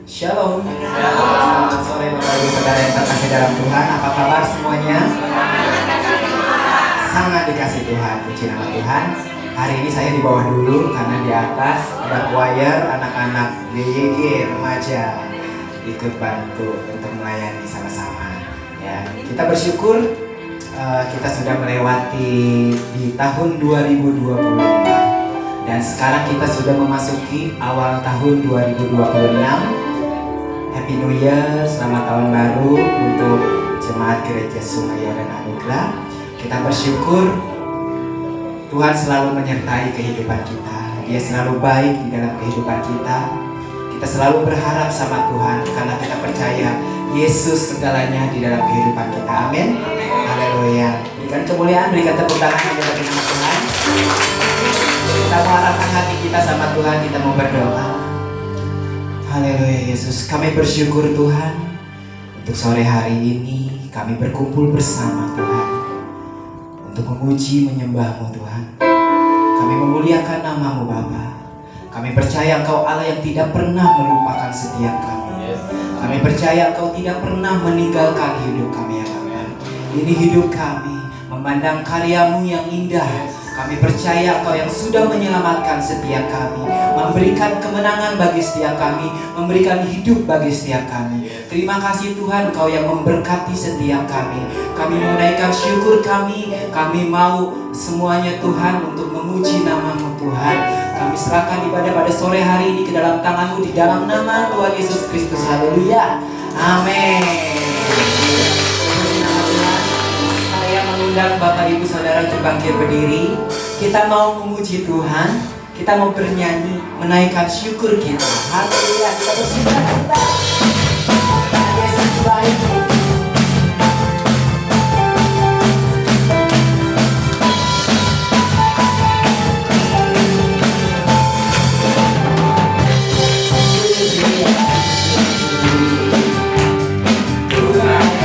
Shalom. Selamat sore Bapak Ibu Saudara yang terkasih dalam Tuhan. Apa kabar semuanya? Sangat dikasih Tuhan, puji nama Tuhan. Hari ini saya di bawah dulu karena di atas ada choir anak-anak GYG remaja ikut bantu untuk melayani sama-sama. Ya, kita bersyukur kita sudah melewati di tahun 2025 dan sekarang kita sudah memasuki awal tahun 2026. Happy New Year, selamat tahun baru untuk jemaat Gereja Sungai Yordan Anugerah. Kita bersyukur Tuhan selalu menyertai kehidupan kita. Dia selalu baik di dalam kehidupan kita. Kita selalu berharap sama Tuhan karena kita percaya Yesus segalanya di dalam kehidupan kita. Amin. Haleluya. Berikan kemuliaan, berikan tepuk tangan bagi nama Tuhan. Kita mengharapkan hati kita sama Tuhan, kita mau berdoa. Haleluya Yesus, kami bersyukur Tuhan untuk sore hari ini kami berkumpul bersama Tuhan untuk memuji menyembah-Mu Tuhan. Kami memuliakan nama-Mu Bapa. Kami percaya Engkau Allah yang tidak pernah melupakan setiap kami. Kami percaya Engkau tidak pernah meninggalkan hidup kami ya Bapa. Ini hidup kami memandang karya-Mu yang indah. Kami percaya Engkau yang sudah menyelamatkan setiap kami, memberikan kemenangan bagi setiap kami, memberikan hidup bagi setiap kami. Terima kasih Tuhan, Engkau yang memberkati setiap kami. Kami menaikkan syukur kami mau semuanya Tuhan untuk memuji nama-Mu Tuhan. Kami serahkan ibadah pada sore hari ini ke dalam tangan-Mu di dalam nama Tuhan Yesus Kristus. Haleluya. Amin. Mengundang Bapak Ibu Saudara untuk bangkit berdiri. Kita mau memuji Tuhan, kita mau bernyanyi, menaikkan syukur kita. Haleluya, kita bersyukur kita. Yesus baik. Tercurah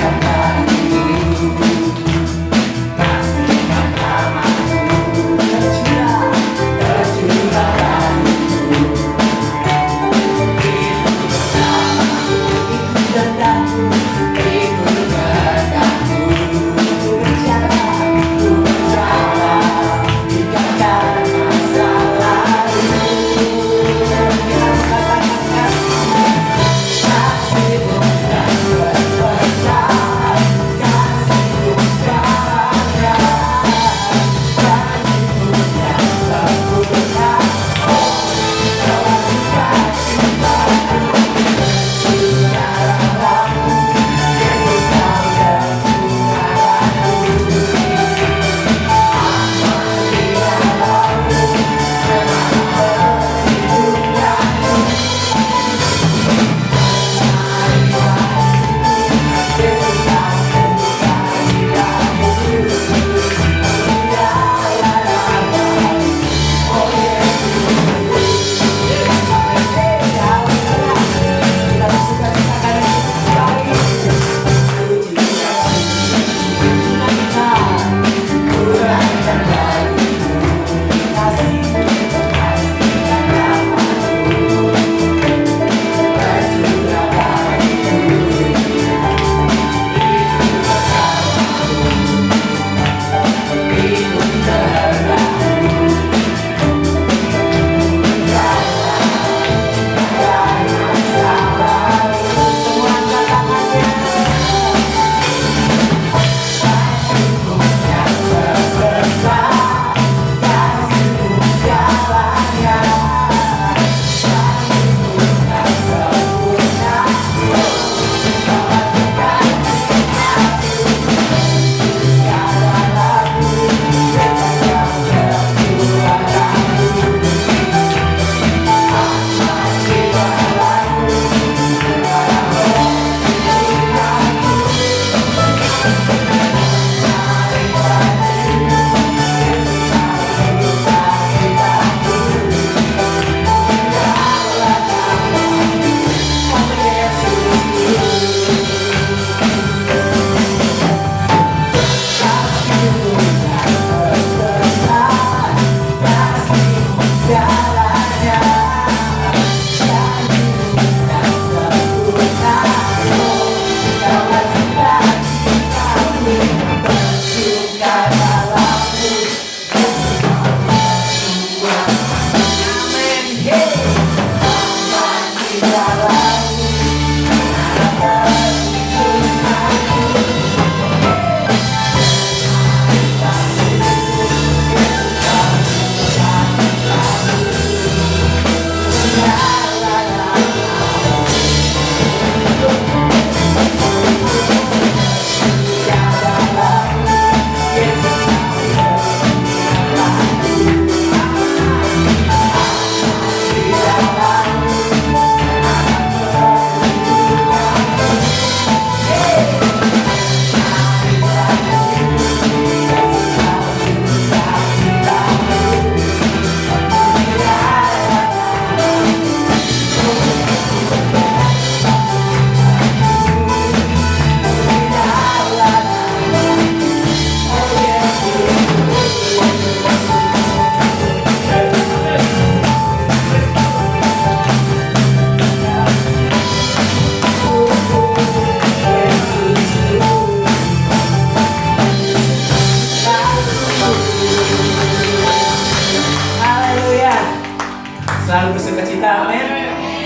Selalu bersukacita, amin.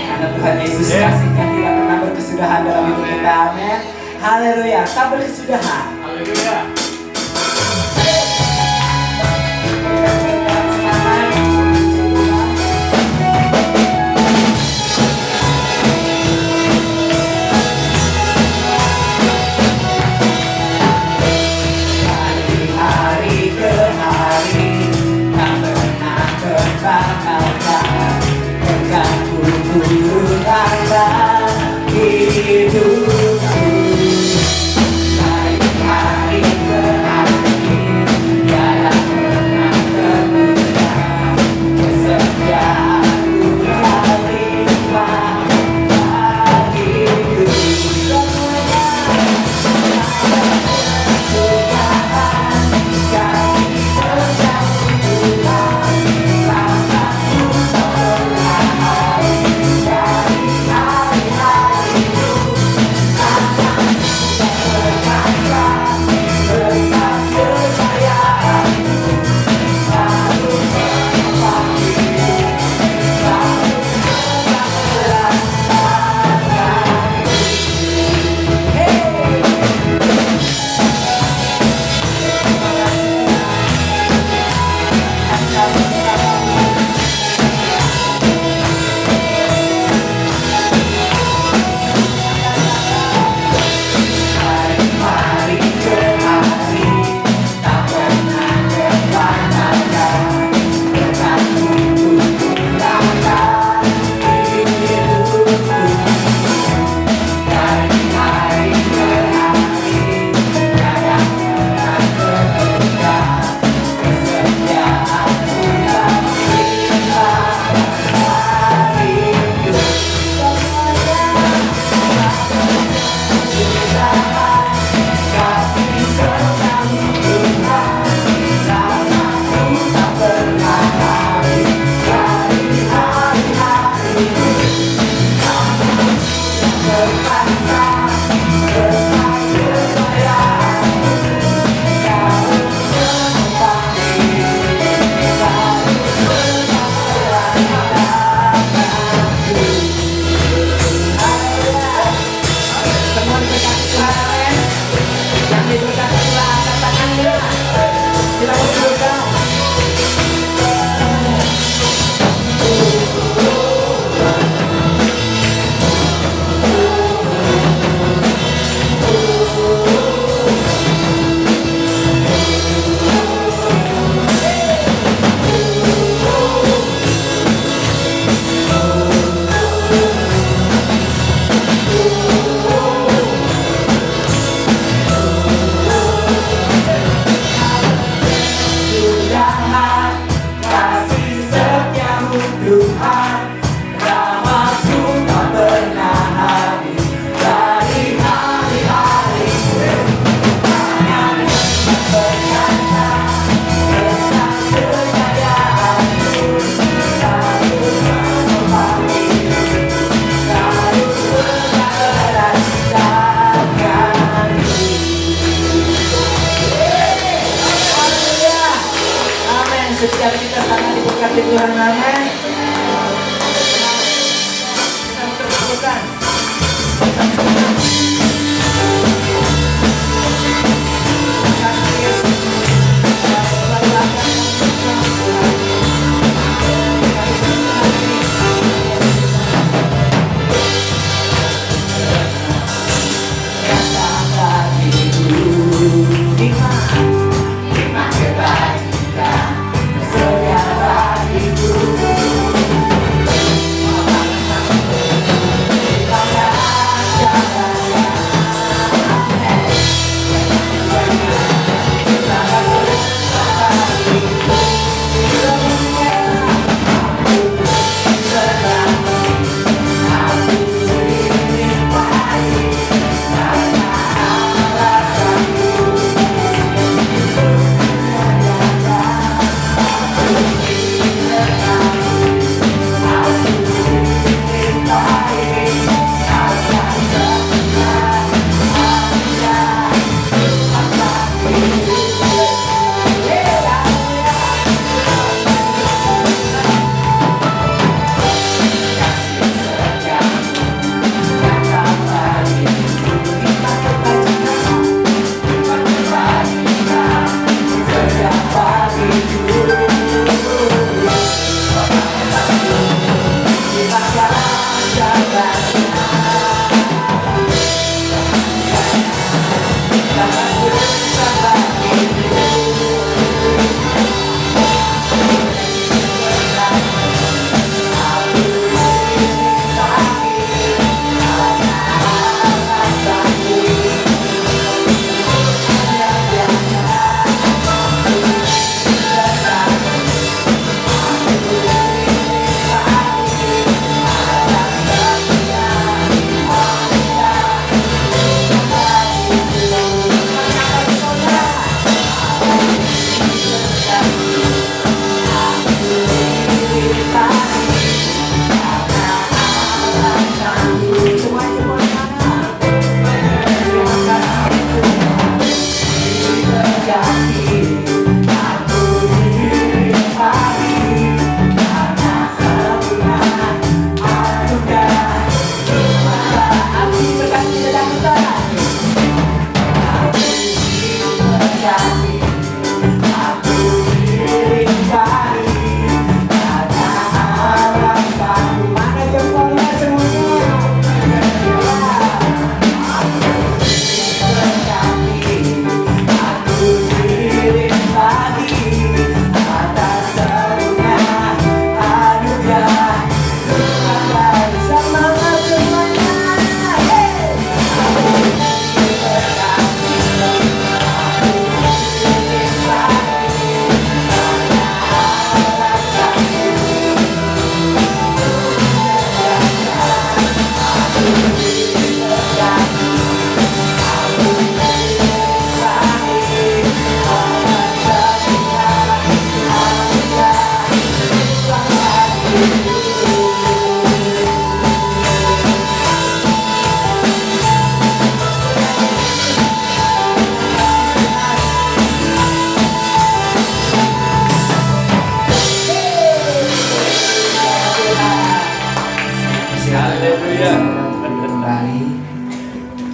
Karena Tuhan Yesus kasih yang tidak pernah berkesudahan dalam hidup kita, amin. Haleluya, tak berkesudahan. Haleluya.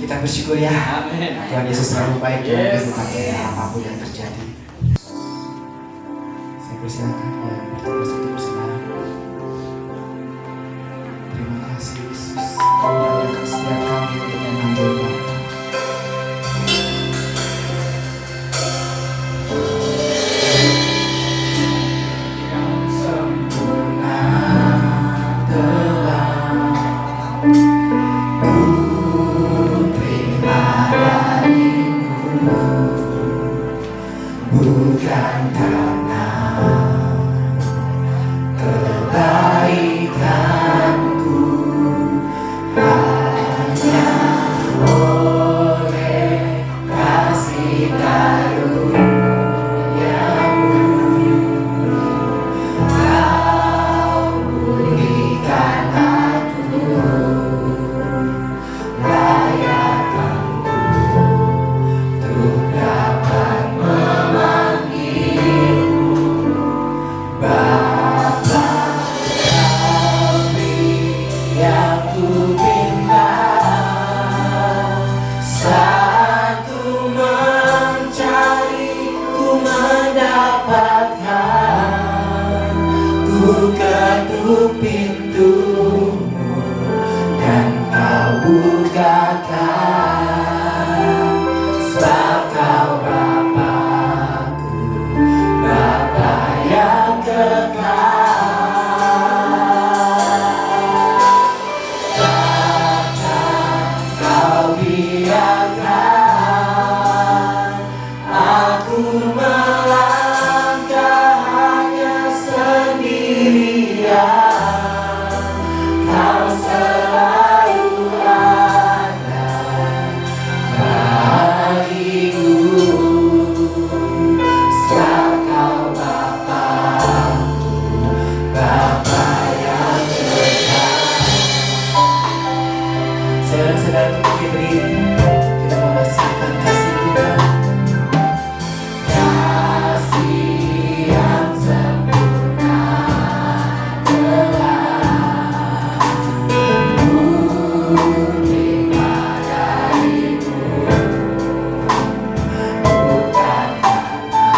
Kita bersyukur ya. Amin. Tuhan Yesus selalu baik dalam Yes. kehidupan kita apapun yang terjadi. Saya persilakan yang bertugas untuk bersenang. Terima kasih Yesus. Kau layakan setiap kami untuk menanggung Bapa. Yang sempurna telah ku terima darimu, bukan karena kebaikanku, hanya oleh kasih karuniamu kau berikan aku layakanku untuk dapat memanggilmu Bapa. Kami yang ku pinta saat ku mencari, ku mendapatkan, ku ketuk pintumu dan kau bukakan, sebab kau Bapakku, Bapa yang kekal. Kau biarkan aku melangkah hanya sendirian. Kau selalu ada bagiku, sebab kau Bapakku, Bapa yang kekal. Saudara-saudara, untuk berdiri, kita merasakan kasih Tuhan. Kasih yang sempurna telah ku terima darimu, bukan karena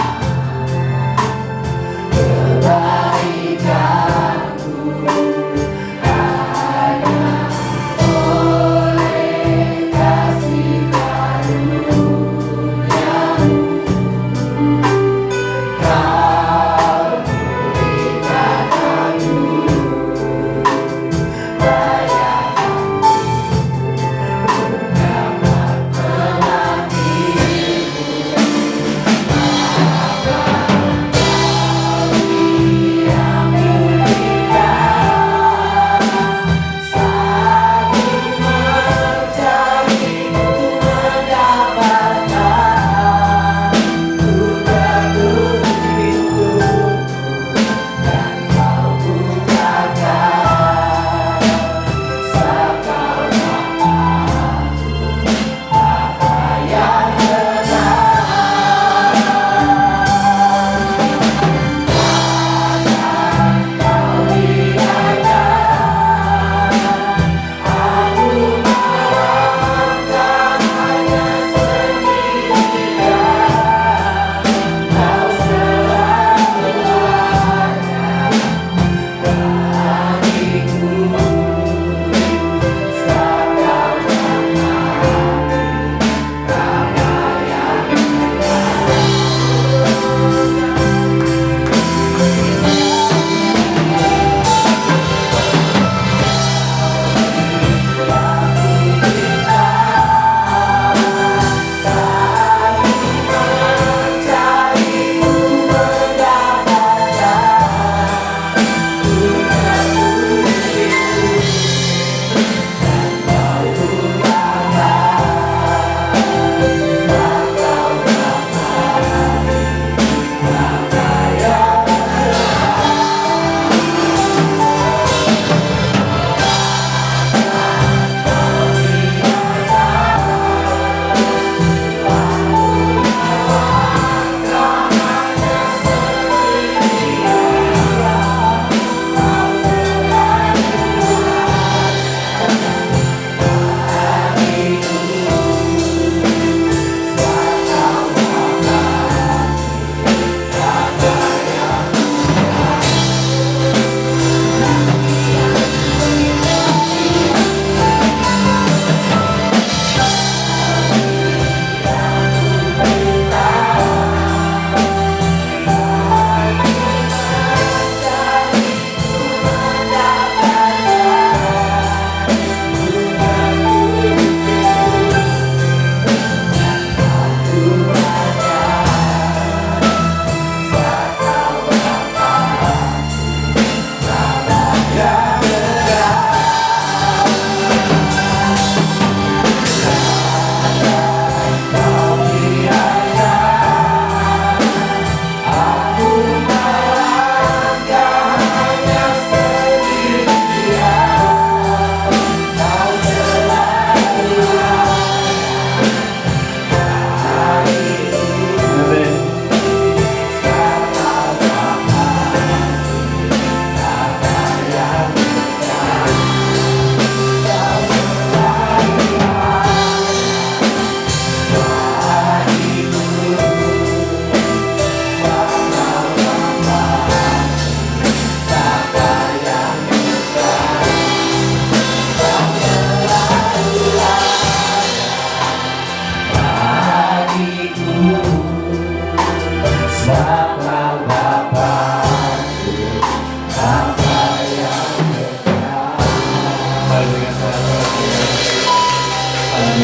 kebaikanku, hanya oleh kasih karunia.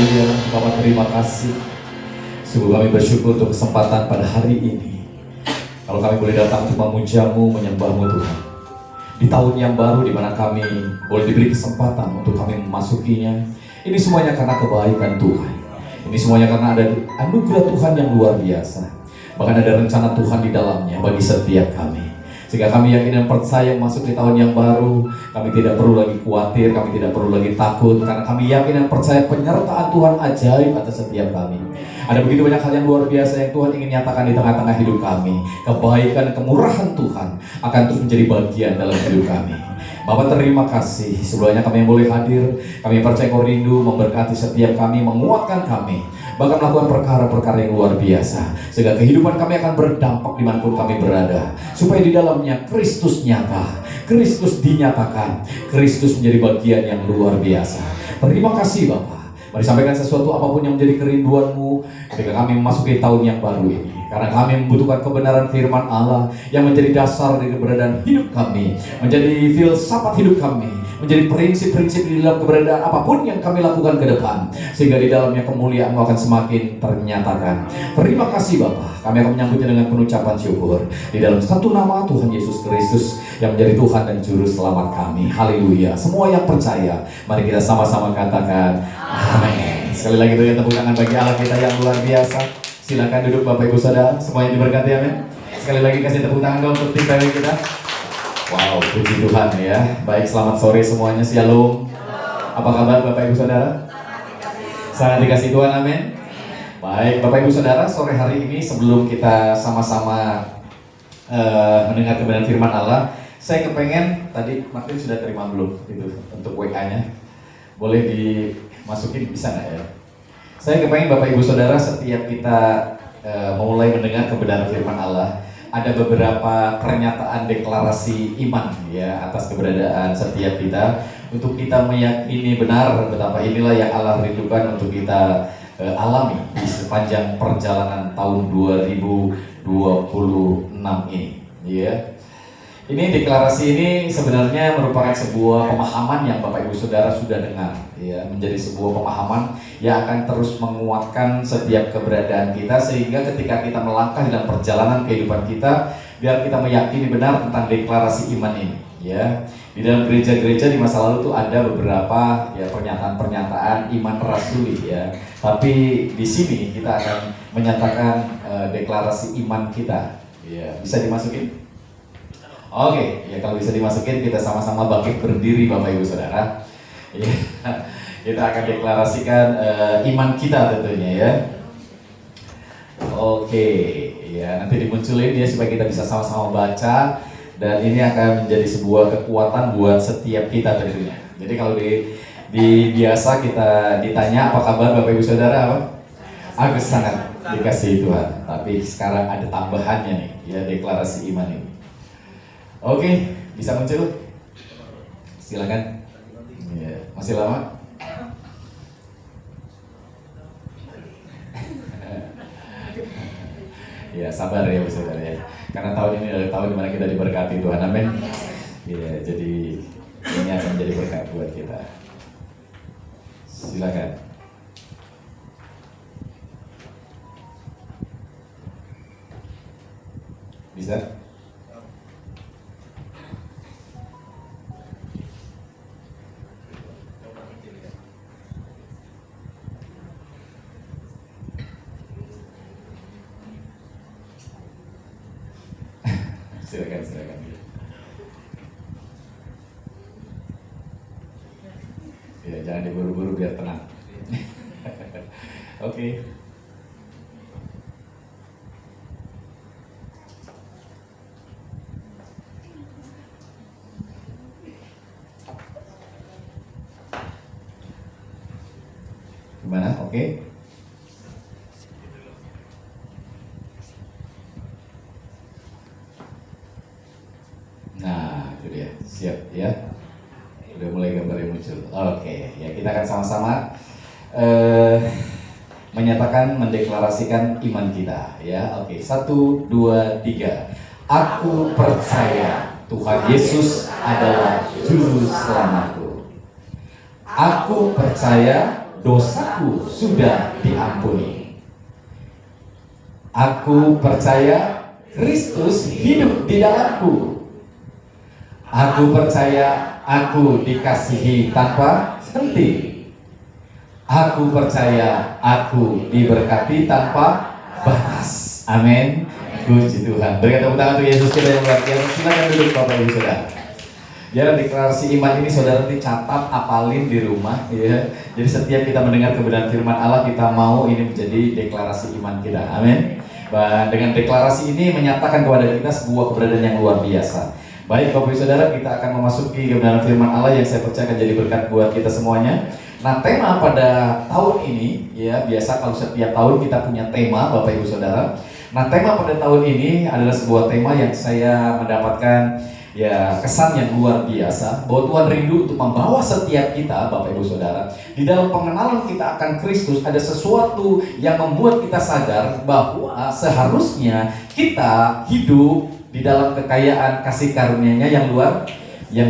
Haleluya. Bapak terima kasih. Sungguh kami bersyukur untuk kesempatan pada hari ini. Kalau kami boleh datang untuk memujamu, menyembahmu Tuhan. Di tahun yang baru di mana kami boleh diberi kesempatan untuk kami memasukinya. Ini semuanya karena kebaikan Tuhan. Ini semuanya karena ada anugerah Tuhan yang luar biasa. Bahkan ada rencana Tuhan di dalamnya bagi setiap kami. Sehingga kami yakin dan percaya masuk di tahun yang baru, kami tidak perlu lagi khawatir, kami tidak perlu lagi takut, karena kami yakin dan percaya penyertaan Tuhan ajaib atas setiap kami. Ada begitu banyak hal yang luar biasa yang Tuhan ingin nyatakan di tengah-tengah hidup kami. Kebaikan dan kemurahan Tuhan akan terus menjadi bagian dalam hidup kami. Bapak terima kasih, sebelumnya kami yang boleh hadir, kami percaya Kau rindu memberkati setiap kami, menguatkan kami, bahkan melakukan perkara-perkara yang luar biasa, sehingga kehidupan kami akan berdampak dimanapun kami berada, supaya di dalamnya Kristus nyata, Kristus dinyatakan, Kristus menjadi bagian yang luar biasa. Terima kasih Bapak. Mari sampaikan sesuatu apapun yang menjadi kerinduanmu ketika kami memasuki tahun yang baru ini. Karena kami membutuhkan kebenaran firman Allah yang menjadi dasar dari keberadaan hidup kami, menjadi filsafat hidup kami, menjadi prinsip-prinsip di dalam keberadaan apapun yang kami lakukan ke depan, sehingga di dalamnya kemuliaan akan semakin ternyatakan. Terima kasih Bapa. Kami akan menyambutnya dengan penuh ucapan syukur di dalam satu nama Tuhan Yesus Kristus yang menjadi Tuhan dan Juru Selamat kami. Haleluya. Semua yang percaya, mari kita sama-sama katakan amin. Sekali lagi berikan tepuk tangan bagi Allah kita yang luar biasa. Silakan duduk Bapak Ibu Saudara, semuanya diberkati amin. Sekali lagi kasih tepuk tangan dong untuk tim PW kita. Wow, puji Tuhan ya. Baik, selamat sore semuanya, shalom. Apa kabar Bapak Ibu Saudara? Sangat dikasih Tuhan, amin. Baik, Bapak Ibu Saudara, sore hari ini sebelum kita sama-sama mendengar kebenaran firman Allah, saya kepengen, tadi Martin sudah terima belum itu untuk WA-nya? Boleh dimasukin, bisa nggak ya? Saya kepengen Bapak Ibu Saudara, setiap kita memulai mendengar kebenaran firman Allah, ada beberapa pernyataan deklarasi iman ya atas keberadaan setiap kita, untuk kita meyakini benar betapa inilah yang Allah rindukan untuk kita alami di sepanjang perjalanan tahun 2026 ini ya. Ini deklarasi ini sebenarnya merupakan sebuah pemahaman yang Bapak Ibu Saudara sudah dengar ya, menjadi sebuah pemahaman yang akan terus menguatkan setiap keberadaan kita, sehingga ketika kita melangkah dalam perjalanan kehidupan kita, biar kita meyakini benar tentang deklarasi iman ini ya. Di dalam gereja-gereja di masa lalu tuh ada beberapa ya pernyataan-pernyataan iman rasuli ya. Tapi di sini kita akan menyatakan deklarasi iman kita ya. Bisa dimasukin? Oke, ya kalau bisa dimasukin, kita sama-sama bangkit berdiri Bapak Ibu Saudara ya. Kita akan deklarasikan iman kita tentunya ya. Oke, ya nanti dimunculin ya supaya kita bisa sama-sama baca. Dan ini akan menjadi sebuah kekuatan buat setiap kita tentunya. Jadi kalau di biasa kita ditanya apa kabar Bapak Ibu Saudara, apa? Aku sangat dikasihi Tuhan. Tapi sekarang ada tambahannya nih ya, deklarasi iman ini. Oke, bisa muncul? Silakan. Ya, masih lama? Ya, sabar ya Bu Saudara ya. Karena tahun ini adalah tahun dimana kita diberkati Tuhan, amin. Ya, jadi ini akan menjadi berkat buat kita. Silakan. Bisa? Silakan. Ya, jangan diburu-buru biar tenang. Oke. Gimana? Oke. Nah, itu dia. Siap ya. Udah mulai gambarnya muncul. Oke, ya kita akan sama-sama menyatakan, mendeklarasikan iman kita ya. Oke, 1, 2, 3. Aku percaya Tuhan Yesus adalah Juru Selamatku. Aku percaya dosaku sudah diampuni. Aku percaya Kristus hidup di dalamku. Aku percaya aku dikasihi tanpa henti. Aku percaya aku diberkati tanpa batas. Amin. Puji Tuhan. Berikan tepuk tangan untuk Yesus kita yang luar biasa. Silakan duduk Bapak Ibu Saudara. Biar deklarasi iman ini saudara nanti catat, apalin di rumah, ya. Jadi setiap kita mendengar kebenaran firman Allah, kita mau ini menjadi deklarasi iman kita. Amin. Dan dengan deklarasi ini menyatakan kepada kita sebuah keberadaan yang luar biasa. Baik Bapak Ibu Saudara, kita akan memasuki kebenaran firman Allah yang saya percaya akan jadi berkat buat kita semuanya. Nah, tema pada tahun ini, ya biasa kalau setiap tahun kita punya tema Bapak Ibu Saudara. Nah, tema pada tahun ini adalah sebuah tema yang saya mendapatkan ya kesan yang luar biasa, bahwa Tuhan rindu untuk membawa setiap kita Bapak Ibu Saudara di dalam pengenalan kita akan Kristus. Ada sesuatu yang membuat kita sadar bahwa seharusnya kita hidup di dalam kekayaan kasih karunia-Nya yang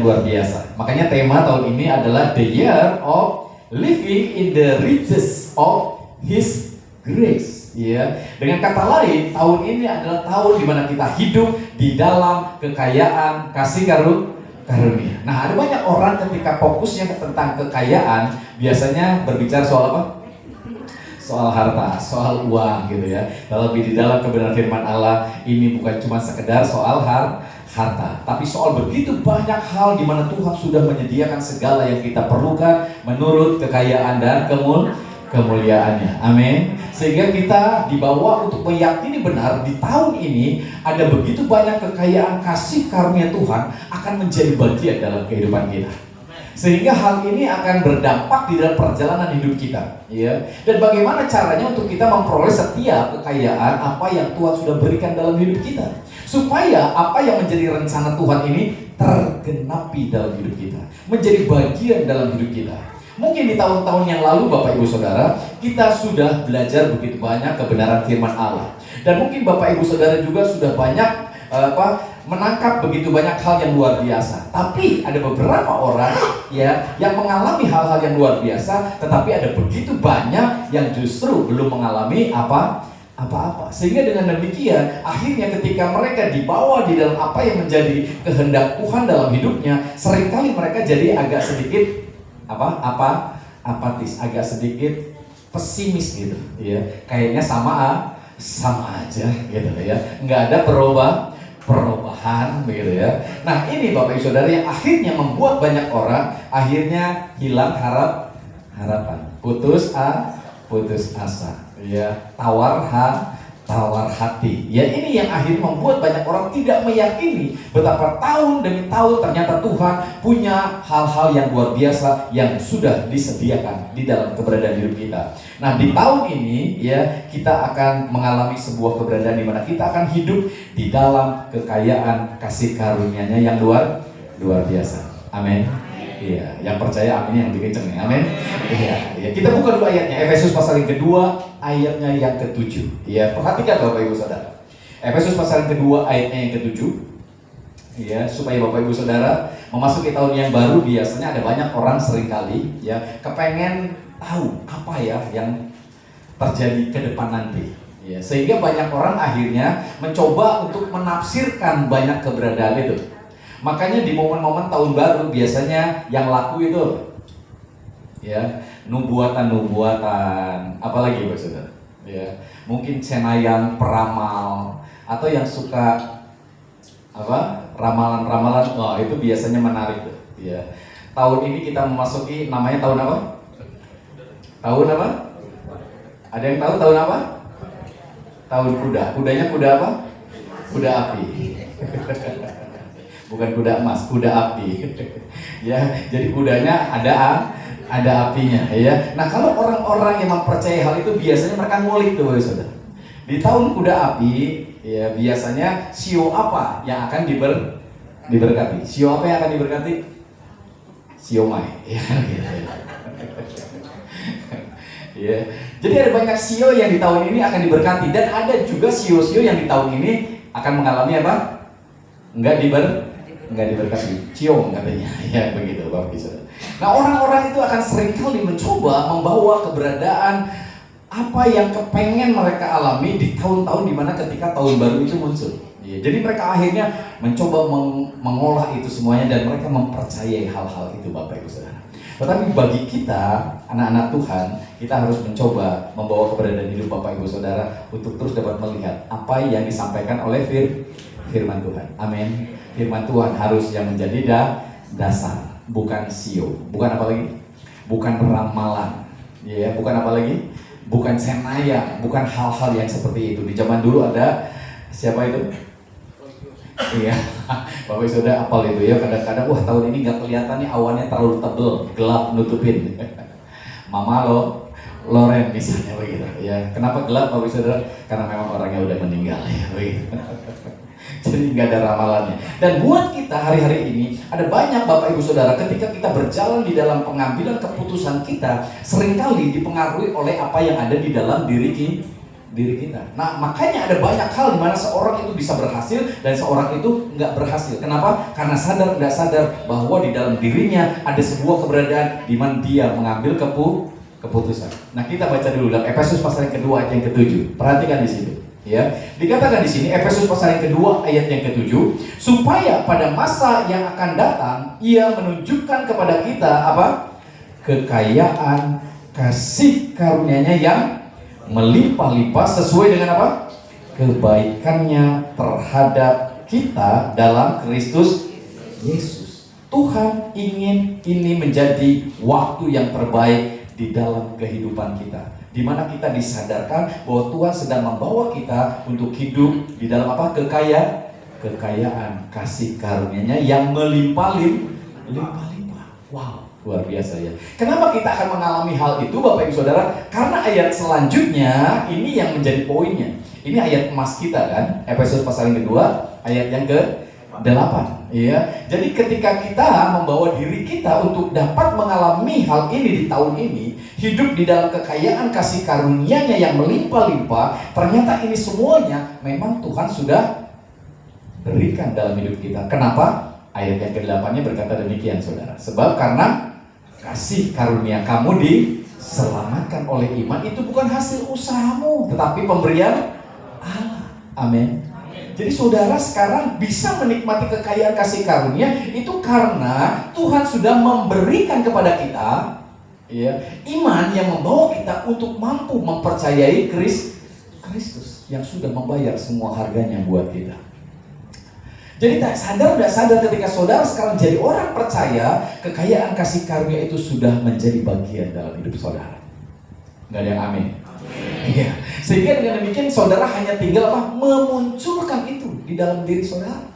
luar biasa. Makanya tema tahun ini adalah The Year of Living in the Riches of His Grace. Ya, dengan kata lain, tahun ini adalah tahun di mana kita hidup di dalam kekayaan kasih karunia. Nah, ada banyak orang ketika fokusnya tentang kekayaan, biasanya berbicara soal apa? Soal harta, soal uang gitu ya. Tapi di dalam kebenaran firman Allah ini bukan cuma sekedar soal harta, tapi soal begitu banyak hal di mana Tuhan sudah menyediakan segala yang kita perlukan menurut kekayaan dan kemuliaannya. Amin. Sehingga kita dibawa untuk meyakini benar di tahun ini ada begitu banyak kekayaan kasih karunia Tuhan akan menjadi bagian dalam kehidupan kita. Sehingga hal ini akan berdampak di dalam perjalanan hidup kita, ya. Dan bagaimana caranya untuk kita memperoleh setiap kekayaan apa yang Tuhan sudah berikan dalam hidup kita, supaya apa yang menjadi rencana Tuhan ini tergenapi dalam hidup kita, menjadi bagian dalam hidup kita. Mungkin di tahun-tahun yang lalu Bapak Ibu Saudara, kita sudah belajar begitu banyak kebenaran firman Allah. Dan mungkin Bapak Ibu Saudara juga sudah banyak menangkap begitu banyak hal yang luar biasa. Tapi ada beberapa orang ya yang mengalami hal-hal yang luar biasa, tetapi ada begitu banyak yang justru belum mengalami apa-apa. Sehingga dengan demikian, akhirnya ketika mereka dibawa di dalam apa yang menjadi kehendak Tuhan dalam hidupnya, seringkali mereka jadi agak sedikit apatis, agak sedikit pesimis gitu ya. Kayaknya sama aja gitu ya. Nggak ada perubahan begitu ya. Nah, ini Bapak Ibu Saudara yang akhirnya membuat banyak orang akhirnya hilang harapan, putus asa, ya, tawar hati. Ya, ini yang akhirnya membuat banyak orang tidak meyakini betapa tahun demi tahun ternyata Tuhan punya hal-hal yang luar biasa yang sudah disediakan di dalam keberadaan hidup kita. Nah, di tahun ini ya kita akan mengalami sebuah keberadaan di mana kita akan hidup di dalam kekayaan kasih karunia-Nya yang luar biasa. Amin. Iya, yang percaya amin yang lebih kenceng nih. Amin. Iya. Kita buka dulu ayatnya. Efesus pasal yang kedua, ayatnya yang ke-7. Iya, perhatikan Bapak Ibu Saudara. Efesus pasal yang kedua, ayatnya yang ke-7. Iya, supaya Bapak Ibu Saudara memasuki tahun yang baru, biasanya ada banyak orang seringkali ya kepengen tahu apa ya yang terjadi ke depan nanti. Ya, sehingga banyak orang akhirnya mencoba untuk menafsirkan banyak keberadaan itu. Makanya di momen-momen tahun baru biasanya yang laku itu ya nubuatan, apalagi Pak Saudara? Ya, mungkin cenayang peramal atau yang suka ramalan-ramalan. Wah, itu biasanya menarik tuh. Ya. Tahun ini kita memasuki namanya tahun apa? Tahun apa? Ada yang tahu tahun apa? Tahun kuda. Kudanya kuda apa? Kuda api. Bukan kuda emas, kuda api. Ya, jadi kudanya ada apinya ya. Nah, kalau orang-orang yang mempercayai hal itu biasanya mereka ngulik tuh Saudara. Di tahun kuda api ya biasanya sio apa yang akan diberkati? Sio apa yang akan diberkati? Siomay. Ya, gitu. Ya. Jadi ada banyak sio yang di tahun ini akan diberkati dan ada juga sio-sio yang di tahun ini akan mengalami apa? Enggak diberkati, ciong katanya, ya begitu Bapak Ibu. Nah, orang-orang itu akan seringkali mencoba membawa keberadaan apa yang kepengen mereka alami di tahun-tahun dimana ketika tahun baru itu muncul. Ya, jadi mereka akhirnya mencoba mengolah itu semuanya dan mereka mempercayai hal-hal itu, Bapak Ibu Saudara. Tetapi bagi kita, anak-anak Tuhan, kita harus mencoba membawa keberadaan hidup Bapak Ibu Saudara untuk terus dapat melihat apa yang disampaikan oleh firman Tuhan. Amin. Firman Tuhan harus yang menjadi dasar, bukan sio, bukan apa lagi? Bukan ramalan. Ya, bukan apa lagi? Bukan senaya, bukan hal-hal yang seperti itu. Di zaman dulu ada siapa itu? Iya, Bapak sudah apal itu ya. Kadang-kadang wah tahun ini nggak kelihatan nih awannya terlalu tebel, gelap nutupin. Mama Loren misalnya begitu. Ya, kenapa gelap Bapak Saudara? Karena memang orangnya udah meninggal ya begitu. Jadi nggak ada ramalannya. Dan buat kita hari-hari ini ada banyak Bapak Ibu Saudara ketika kita berjalan di dalam pengambilan keputusan kita seringkali dipengaruhi oleh apa yang ada di dalam diri kita. Nah, makanya ada banyak hal di mana seorang itu bisa berhasil dan seorang itu nggak berhasil. Kenapa? Karena sadar tidak sadar bahwa di dalam dirinya ada sebuah keberadaan di mana dia mengambil keputusan. Nah, kita baca dulu dalam Efesus pasal yang kedua ayat yang ke-7. Perhatikan di situ. Ya, dikatakan di sini Efesus pasal yang kedua ayat yang ke-7, supaya pada masa yang akan datang ia menunjukkan kepada kita apa? Kekayaan kasih karunia-Nya yang melimpah-limpah sesuai dengan apa? Kebaikannya terhadap kita dalam Kristus Yesus. Tuhan ingin ini menjadi waktu yang terbaik di dalam kehidupan kita, di mana kita disadarkan bahwa Tuhan sedang membawa kita untuk hidup di dalam apa? Kekayaan kasih karunia-Nya yang melimpah-limpah. Wow, luar biasa ya. Kenapa kita akan mengalami hal itu Bapak Ibu Saudara? Karena ayat selanjutnya ini yang menjadi poinnya. Ini ayat emas kita kan, Efesus pasal yang kedua ayat yang ke-8 ya. Jadi ketika kita membawa diri kita untuk dapat mengalami hal ini di tahun ini, hidup di dalam kekayaan kasih karunia-Nya yang melimpah-limpah, ternyata ini semuanya memang Tuhan sudah berikan dalam hidup kita. Kenapa? Ayat yang ke-8-nya berkata demikian Saudara. Sebab karena kasih karunia kamu diselamatkan oleh iman, itu bukan hasil usahamu, tetapi pemberian Allah. Amin. Jadi saudara sekarang bisa menikmati kekayaan kasih karunia itu karena Tuhan sudah memberikan kepada kita ya, iman yang membawa kita untuk mampu mempercayai Kristus yang sudah membayar semua harganya buat kita. Jadi tak sadar ketika saudara sekarang jadi orang percaya, kekayaan kasih karunia itu sudah menjadi bagian dalam hidup saudara. Nggak ada yang amin? Iya. Sehingga dengan demikian saudara hanya tinggal apa? Memunculkan itu di dalam diri saudara.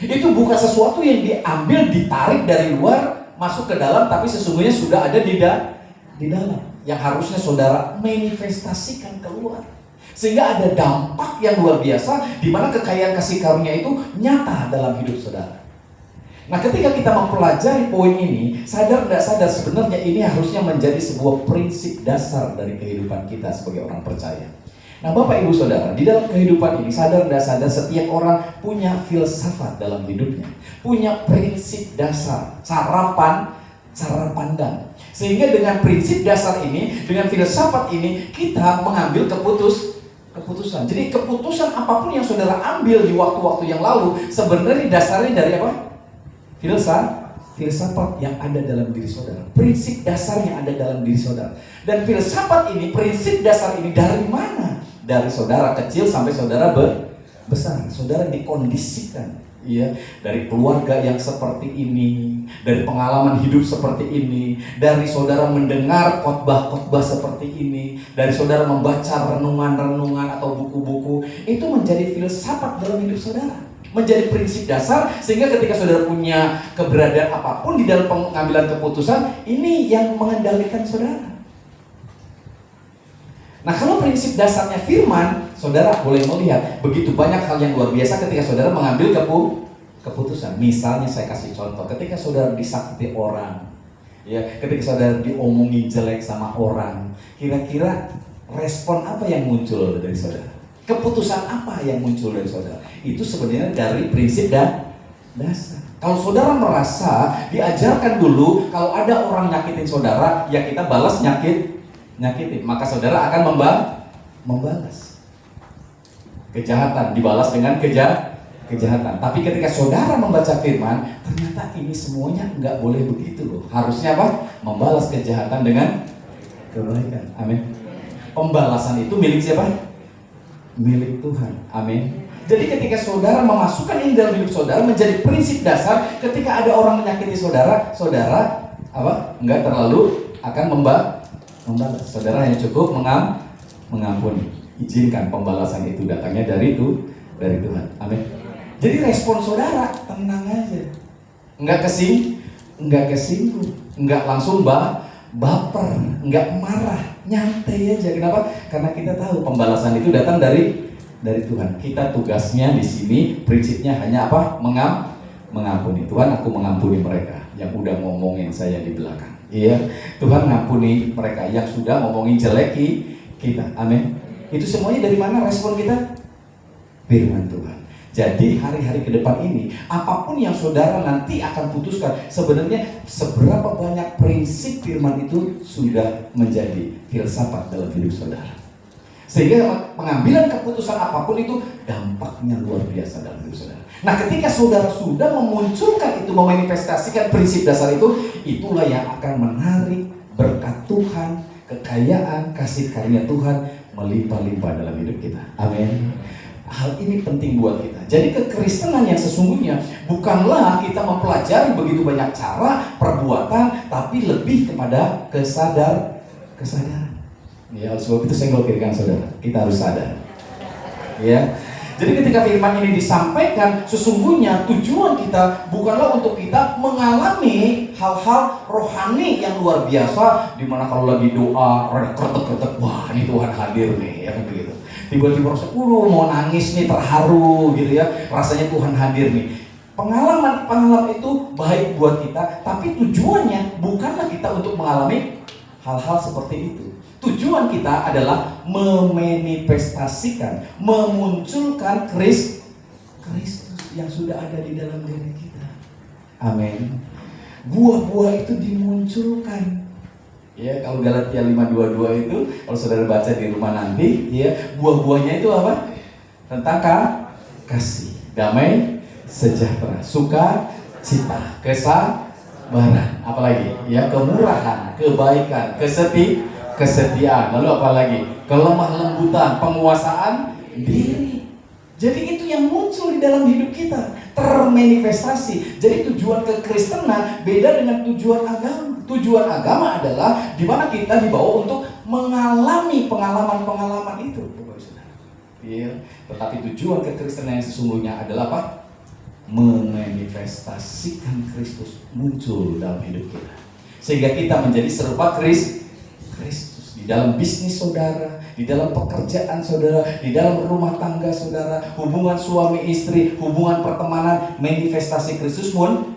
Itu bukan sesuatu yang diambil, ditarik dari luar masuk ke dalam, tapi sesungguhnya sudah ada di dalam. Yang harusnya saudara manifestasikan keluar. Sehingga ada dampak yang luar biasa di mana kekayaan kasih karunia itu nyata dalam hidup saudara. Nah, ketika kita mempelajari poin ini, sadar tidak sadar sebenarnya ini harusnya menjadi sebuah prinsip dasar dari kehidupan kita sebagai orang percaya. Nah, Bapak Ibu Saudara, di dalam kehidupan ini sadar tidak sadar setiap orang punya filsafat dalam hidupnya, punya prinsip dasar, cara pandang. Sehingga dengan prinsip dasar ini, dengan filsafat ini, kita mengambil keputusan. Jadi keputusan apapun yang saudara ambil di waktu-waktu yang lalu sebenarnya dasarnya dari apa? Filsafat yang ada dalam diri saudara. Prinsip dasar yang ada dalam diri saudara. Dan filsafat ini, prinsip dasar ini dari mana? Dari saudara kecil sampai saudara besar. Saudara dikondisikan ya, dari keluarga yang seperti ini, dari pengalaman hidup seperti ini, dari saudara mendengar khotbah-khotbah seperti ini, dari saudara membaca renungan-renungan atau buku-buku, itu menjadi filsafat dalam hidup saudara, menjadi prinsip dasar, sehingga ketika saudara punya keberadaan apapun di dalam pengambilan keputusan, ini yang mengendalikan saudara. Nah, kalau prinsip dasarnya firman, saudara boleh melihat begitu banyak hal yang luar biasa ketika saudara mengambil keputusan. Misalnya saya kasih contoh, ketika saudara disakiti orang, ya, ketika saudara diomongin jelek sama orang, kira-kira respon apa yang muncul dari saudara? Keputusan apa yang muncul dari saudara? Itu sebenarnya dari prinsip dasar. Kalau saudara merasa diajarkan dulu kalau ada orang nyakitin saudara, ya kita balas nyakitin, maka saudara akan membalas. Kejahatan dibalas dengan kejahatan. Tapi ketika saudara membaca firman, ternyata ini semuanya nggak boleh begitu loh. Harusnya apa? Membalas kejahatan dengan kebaikan. Amin. Pembalasan itu milik siapa? Milik Tuhan. Amin. Jadi ketika saudara memasukkan ini dalam hidup saudara, menjadi prinsip dasar, ketika ada orang menyakiti saudara, saudara apa? Enggak terlalu akan membalas. Saudara hanya cukup mengampuni. Izinkan pembalasan itu datangnya dari Tuhan. Amin. Jadi respon saudara tenang aja. Enggak kesinggung, enggak langsung baper, enggak marah, nyantai aja. Kenapa? Karena kita tahu pembalasan itu datang dari Tuhan. Kita tugasnya di sini, prinsipnya hanya apa? Mengampuni. Tuhan, aku mengampuni mereka yang udah ngomongin saya di belakang. Iya, Tuhan ngampuni mereka yang sudah ngomongin jelek kita. Amin. Itu semuanya dari mana respon kita? Firman Tuhan. Jadi hari-hari ke depan ini, apapun yang saudara nanti akan putuskan, sebenarnya seberapa banyak prinsip firman itu sudah menjadi filsafat dalam hidup saudara. Sehingga pengambilan keputusan apapun itu dampaknya luar biasa dalam hidup saudara. Nah, ketika saudara sudah memunculkan itu, memanifestasikan prinsip dasar itu, itulah yang akan menarik berkat Tuhan, kekayaan, kasih karunia Tuhan melimpah-limpah dalam hidup kita. Amin. Hal ini penting buat kita. Jadi kekristenan yang sesungguhnya bukanlah kita mempelajari begitu banyak cara, perbuatan, tapi lebih kepada kesadaran. Ya, sebab itu saya melukirkan saudara, kita harus sadar. Ya. Jadi ketika firman ini disampaikan, sesungguhnya tujuan kita bukanlah untuk kita mengalami hal-hal rohani yang luar biasa, di mana kalau lagi doa, kretek-kretek, wah ini Tuhan hadir nih, ya kan begitu. Tiba-tiba rasa, mau nangis nih, terharu gitu ya, rasanya Tuhan hadir nih. Pengalaman itu baik buat kita, tapi tujuannya bukanlah kita untuk mengalami hal-hal seperti itu. Tujuan kita adalah memanifestasikan, memunculkan Kristus yang sudah ada di dalam diri kita. Amin. Buah-buah itu dimunculkan. Ya, kalau Galatia 5:22 itu, kalau saudara baca di rumah nanti, ya, buah-buahnya itu apa? Tentang kasih, damai, sejahtera, sukacita, kesabaran, apalagi? Ya, kemurahan, kebaikan, kesetiaan, lalu apa lagi? Kelemah lembutan, penguasaan diri. Jadi itu yang muncul di dalam hidup kita, termanifestasi. Jadi tujuan kekristenan beda dengan tujuan agama. Tujuan agama adalah di mana kita dibawa untuk mengalami pengalaman-pengalaman itu. Iya. Tetapi tujuan kekristenan yang sesungguhnya adalah apa? Memanifestasikan Kristus muncul dalam hidup kita, sehingga kita menjadi serupa Kristus di dalam bisnis saudara, di dalam pekerjaan saudara, di dalam rumah tangga saudara, hubungan suami istri, hubungan pertemanan, manifestasi Kristus muncul.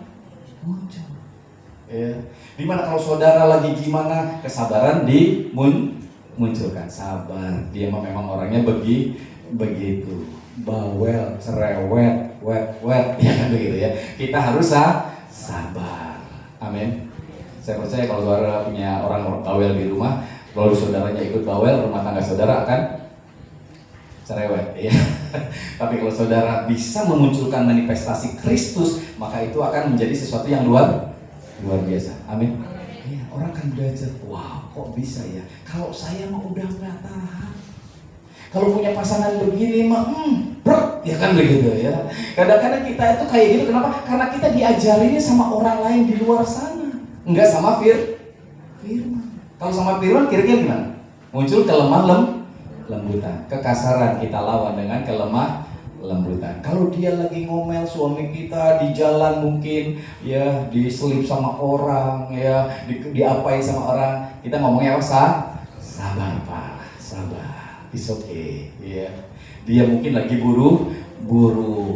Ya. Dimana kalau saudara lagi gimana, kesabaran dimunculkan. Sabar, dia memang orangnya begitu, bawel, cerewet, wet, ya kan begitu ya. Kita harus sabar. Amin. Saya percaya kalau saudara punya orang bawel di rumah, kalau saudaranya ikut bawel, rumah tangga saudara akan cerewet, ya. Tapi kalau saudara bisa memunculkan manifestasi Kristus, maka itu akan menjadi sesuatu yang luar biasa. Amin. Ya, orang kan belajar, wow, kok bisa ya? Kalau saya mah udah nggak tahan. Kalau punya pasangan begini mah, ya kan begitu ya. Kadang-kadang kita itu kayak gitu, kenapa? Karena kita diajarinnya sama orang lain di luar sana, enggak sama firman. Kalau sama firman kira-kira gimana? Muncul kelemah lembutan, kekasaran kita lawan dengan kelemah lembutan. Kalau dia lagi ngomel suami kita di jalan mungkin ya diselip sama orang ya, diapain sama orang, kita ngomongnya apa? Sabar Pak, sabar, it's okay ya. Dia mungkin lagi buru,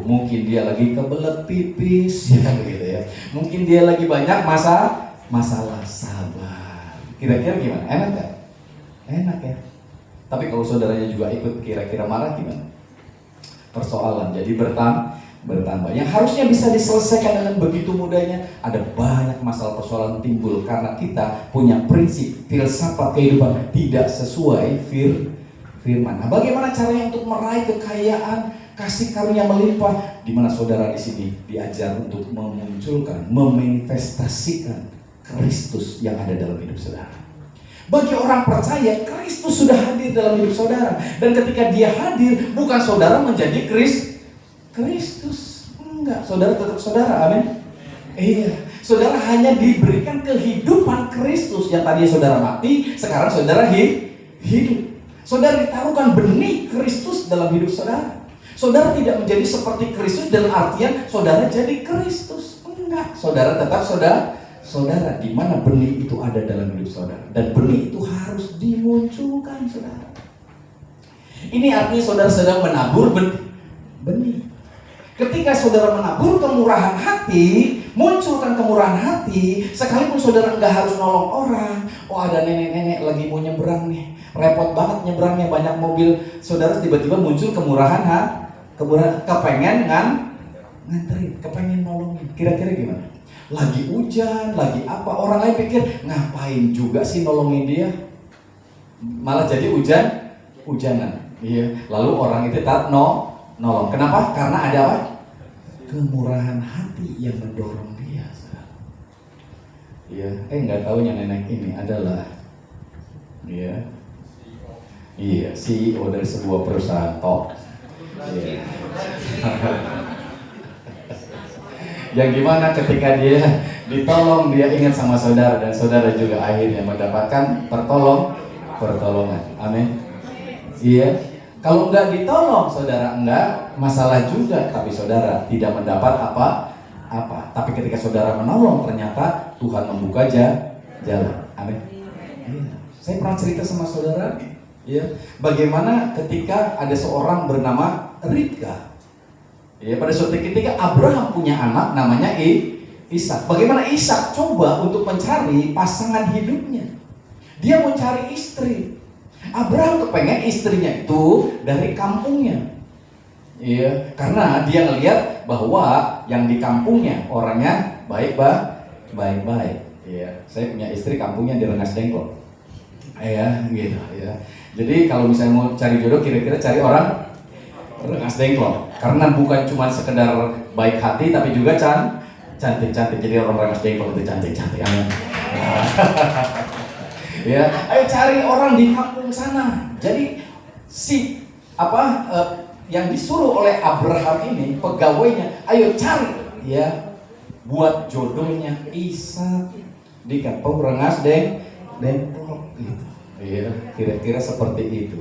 mungkin dia lagi kebelet pipis ya begitu ya. Mungkin dia lagi banyak masalah, sabar. Kira-kira gimana? Enak gak? Enak ya. Tapi kalau saudaranya juga ikut kira-kira marah gimana? Persoalan. Jadi bertambah. Yang harusnya bisa diselesaikan dengan begitu mudahnya, ada banyak masalah persoalan timbul karena kita punya prinsip filsafat kehidupan tidak sesuai firman. Nah, bagaimana caranya untuk meraih kekayaan, kasih karunia melimpah? Di mana saudara di sini diajar untuk memunculkan, memanifestasikan Kristus yang ada dalam hidup saudara. Bagi orang percaya, Kristus sudah hadir dalam hidup saudara. Dan ketika dia hadir, bukan saudara menjadi Kristus. Enggak, saudara tetap saudara, amin. Iya, saudara hanya diberikan kehidupan Kristus. Yang tadinya saudara mati, sekarang saudara hidup. Saudara ditaruhkan benih Kristus dalam hidup saudara. Saudara tidak menjadi seperti Kristus dalam artian saudara jadi Kristus. Enggak, saudara tetap saudara. Saudara, di mana benih itu ada dalam hidup saudara, dan benih itu harus dimunculkan, saudara. Ini artinya saudara sedang menabur benih. Ketika saudara menabur kemurahan hati, munculkan kemurahan hati, sekalipun saudara nggak harus nolong orang. Oh, ada nenek-nenek lagi mau nyebrang nih, repot banget nyebrangnya, banyak mobil. Saudara tiba-tiba muncul kemurahan kepengen nganterin, kepengen nolongin. Kira-kira gimana? Lagi hujan, lagi apa, orang lain pikir ngapain juga sih nolongin dia, malah jadi hujanan. Iya. Lalu orang itu tak nolong. Kenapa? Karena ada apa? Kemurahan hati yang mendorong dia. Iya. Nggak tahunya nenek ini adalah CEO dari sebuah perusahaan top. Iya. Yang gimana ketika dia ditolong, dia ingat sama saudara, dan saudara juga akhirnya mendapatkan pertolongan. Amin. Iya. Kalau enggak ditolong, saudara enggak masalah juga, tapi saudara tidak mendapat apa-apa. Tapi ketika saudara menolong, ternyata Tuhan membuka jalan. Amin. Iya. Saya pernah cerita sama saudara, ya, bagaimana ketika ada seorang bernama Ribka. Ya, pada suatu ketika Abraham punya anak namanya Ishak. Bagaimana Ishak coba untuk mencari pasangan hidupnya. Dia mencari istri. Abraham kepengen istrinya itu dari kampungnya. Iya, karena dia ngelihat bahwa yang di kampungnya orangnya baik-baik. Iya, saya punya istri kampungnya di Rengas Dengklok. Iya, gitu ya. Jadi kalau misalnya mau cari jodoh, kira-kira cari orang Rengas Dengklok, karena bukan cuma sekedar baik hati tapi juga cantik-cantik. Jadi orang Rengas Dengklok itu cantik-cantik. Ya, ayo cari orang di kampung sana. Jadi yang disuruh oleh Abraham ini, pegawainya, ayo cari ya buat jodohnya Ishak di kampung Rengas Dengklok gitu. Ya, kira-kira seperti itu.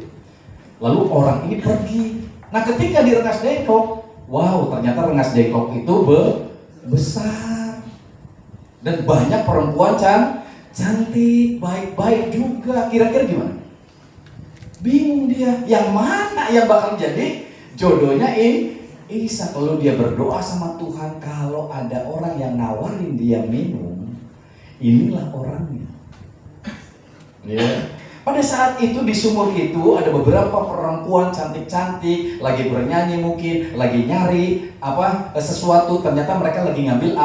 Lalu orang ini pergi. Nah, ketika di Rengas Dengklok, wow, ternyata Rengas Dengklok itu besar dan banyak perempuan cantik, baik-baik juga. Kira-kira gimana? Bingung dia, yang mana yang bakal jadi jodohnya Ishak. Lalu dia berdoa sama Tuhan, kalau ada orang yang nawarin dia minum, inilah orangnya. Ya. Pada saat itu di sumur itu ada beberapa perempuan cantik-cantik lagi bernyanyi, mungkin lagi nyari sesuatu. Ternyata mereka lagi ngambil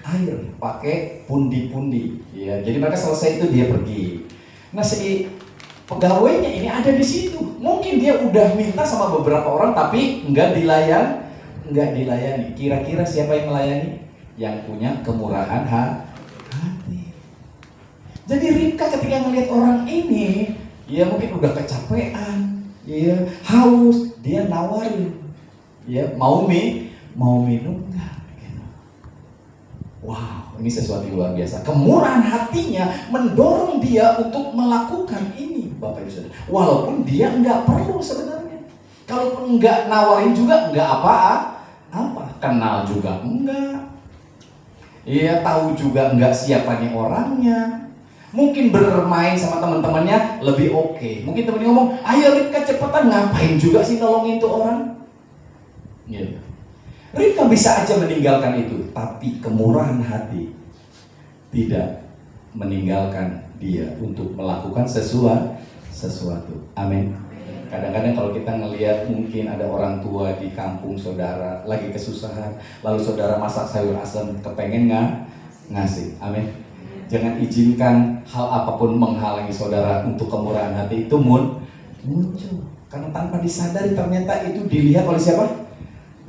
air pakai pundi-pundi. Ya, jadi mereka selesai itu dia pergi. Nah, si pegawainya ini ada di situ. Mungkin dia udah minta sama beberapa orang tapi nggak dilayani. Kira-kira siapa yang melayani? Yang punya kemurahan hati. Jadi Ribka ketika melihat orang ini, ya mungkin udah kecapean, ya haus, dia nawarin, ya mau minum nggak? Gitu. Wow, ini sesuatu yang luar biasa. Kemurahan hatinya mendorong dia untuk melakukan ini, Bapak Ibu Saudara. Walaupun dia nggak perlu sebenarnya. Kalaupun nggak nawarin juga nggak apa-apa, kenal juga enggak, iya tahu juga enggak siapa nih orangnya. Mungkin bermain sama teman-temannya lebih oke. Mungkin temennya ngomong, ayo Ribka cepetan, ngapain juga sih nolongin tuh orang? Gitu. Ribka bisa aja meninggalkan itu, tapi kemurahan hati tidak meninggalkan dia untuk melakukan sesuatu. Amin. Kadang-kadang kalau kita ngelihat mungkin ada orang tua di kampung saudara lagi kesusahan, lalu saudara masak sayur asam, kepengen ngasih. Amin. Jangan izinkan hal apapun menghalangi saudara untuk kemurahan hati itu muncul. Karena tanpa disadari ternyata itu dilihat oleh siapa?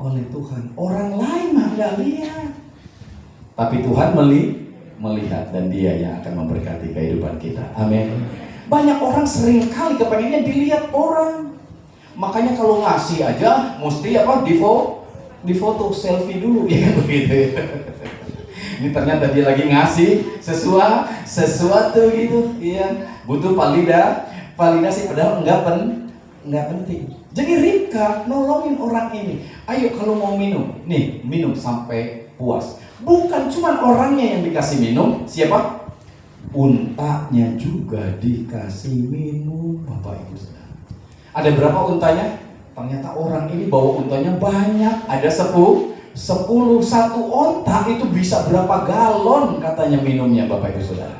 Oleh Tuhan. Orang lain mah nggak lihat, tapi Tuhan melihat, dan Dia yang akan memberkati kehidupan kita. Amin. Banyak orang sering kali kepengennya dilihat orang. Makanya kalau ngasih aja mesti apa? Difoto selfie dulu, ya kan begitu ya. Ini ternyata dia lagi ngasih sesuatu gitu, iya. Butuh validasi padahal enggak penting. Jadi Ribka nolongin orang ini. Ayo kalau mau minum, nih minum sampai puas. Bukan cuma orangnya yang dikasih minum, siapa? Untanya juga dikasih minum, Bapak Ibu Saudara. Ada berapa untanya? Ternyata orang ini bawa untanya banyak. Ada 10, satu onta itu bisa berapa galon katanya minumnya, Bapak Ibu Saudara.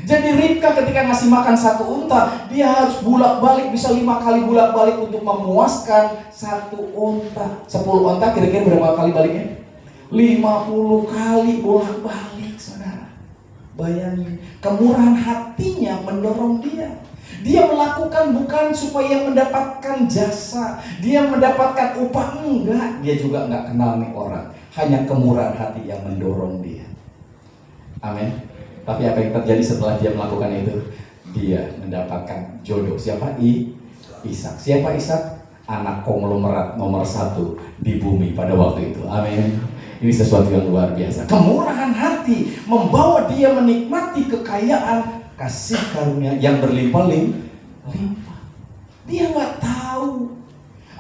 Jadi Ribka ketika ngasih makan satu unta, dia harus bolak-balik, bisa 5 kali bolak-balik untuk memuaskan satu onta. 10 onta kira-kira berapa kali baliknya? 50 kali bolak-balik, Saudara. Bayangin, kemurahan hatinya mendorong dia. Dia melakukan bukan supaya mendapatkan jasa, dia mendapatkan upah, enggak. Dia juga enggak kenal nih orang. Hanya kemurahan hati yang mendorong dia. Amin. Tapi apa yang terjadi setelah dia melakukan itu? Dia mendapatkan jodoh. Siapa? Ishak. Siapa Ishak? Anak konglomerat nomor 1 di bumi pada waktu itu. Amin. Ini sesuatu yang luar biasa. Kemurahan hati membawa dia menikmati kekayaan, kasih karunia yang berlimpah-limpah. Dia nggak tahu.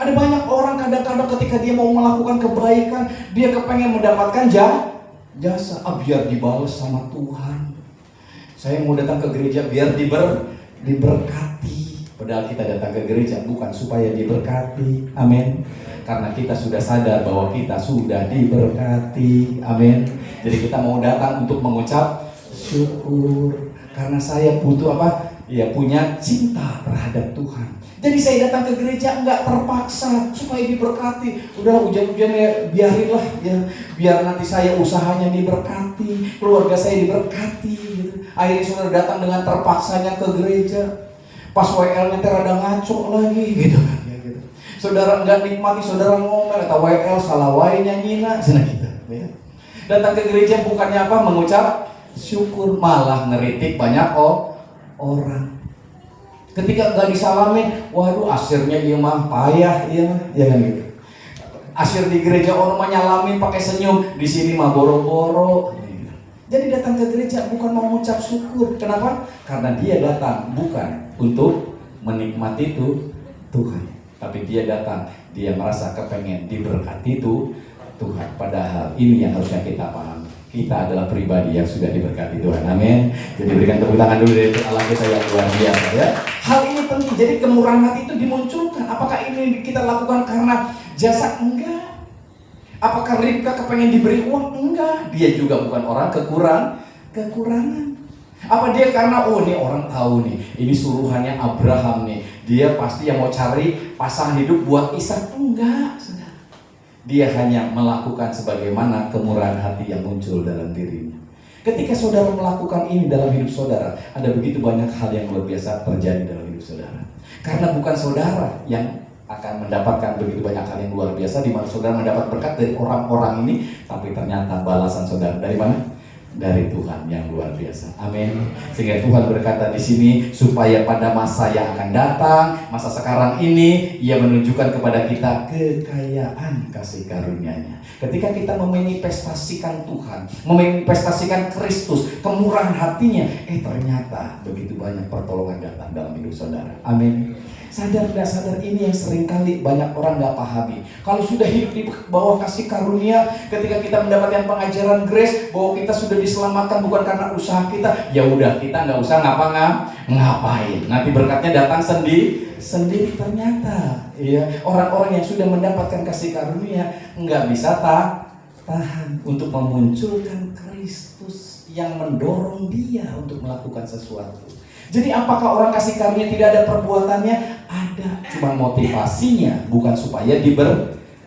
Ada banyak orang kadang-kadang ketika dia mau melakukan kebaikan, dia kepengen mendapatkan jasa. Biar dibalas sama Tuhan. Saya mau datang ke gereja biar diberkati. Padahal kita datang ke gereja bukan supaya diberkati. Amin. Karena kita sudah sadar bahwa kita sudah diberkati. Amin. Jadi kita mau datang untuk mengucap syukur. Karena saya butuh apa? Ya, punya cinta terhadap Tuhan. Jadi saya datang ke gereja enggak terpaksa supaya diberkati. Udah hujan-hujan ya biarinlah ya. Biar nanti saya usahanya diberkati, keluarga saya diberkati gitu. Akhirnya saudara datang dengan terpaksanya ke gereja. Pas WL-nya terada ngaco lagi gitu kan ya gitu. Saudara enggak nikmati, saudara ngomel atau WL salah wae nyanyina sana gitu ya. Datang ke gereja bukannya apa? Mengucap syukur, malah ngeritik banyak orang. Ketika enggak disalamin, waduh asirnya iya mah payah iya mah, ya kan gitu. Asir di gereja orang mah nyalamin pakai senyum, di sini mah boro-boro. Jadi datang ke gereja bukan mau mengucap syukur. Kenapa? Karena dia datang bukan untuk menikmati itu Tuhan, tapi dia datang, dia merasa kepengen diberkati itu Tuhan. Padahal ini yang harusnya kita pahami. Kita adalah pribadi yang sudah diberkati Tuhan. Amin. Jadi berikan tepuk tangan dulu dari Allah kita yang luar biasa ya. Hal ini penting. Jadi kemurahan hati itu dimunculkan. Apakah ini kita lakukan karena jasa? Enggak. Apakah Ribka kepengen diberi uang? Enggak. Dia juga bukan orang kekurangan. Apa dia karena ini orang tahu nih, ini suruhannya Abraham nih, dia pasti yang mau cari pasangan hidup buat Ishak? Enggak, saudara. Dia hanya melakukan sebagaimana kemurahan hati yang muncul dalam dirinya. Ketika saudara melakukan ini dalam hidup saudara, ada begitu banyak hal yang luar biasa terjadi dalam hidup saudara. Karena bukan saudara yang akan mendapatkan begitu banyak hal yang luar biasa di mana saudara mendapat berkat dari orang-orang ini, tapi ternyata balasan saudara dari mana? Dari Tuhan yang luar biasa. Amin. Sehingga Tuhan berkata di sini supaya pada masa yang akan datang, masa sekarang ini, Ia menunjukkan kepada kita kekayaan kasih karunia-Nya. Ketika kita memanifestasikan Tuhan, memanifestasikan Kristus, kemurahan hatinya, ternyata begitu banyak pertolongan datang dalam hidup saudara. Amin. Sadar tidak sadar ini yang seringkali banyak orang gak pahami. Kalau sudah hidup di bawah kasih karunia, ketika kita mendapatkan pengajaran grace bahwa kita sudah diselamatkan bukan karena usaha kita, ya udah kita nggak usah ngapain. Nanti berkatnya datang sendiri. Ternyata ya, orang-orang yang sudah mendapatkan kasih karunia nggak bisa tahan untuk memunculkan Kristus yang mendorong dia untuk melakukan sesuatu. Jadi apakah orang kasih karunia tidak ada perbuatannya? Ada. ada, cuma motivasinya bukan supaya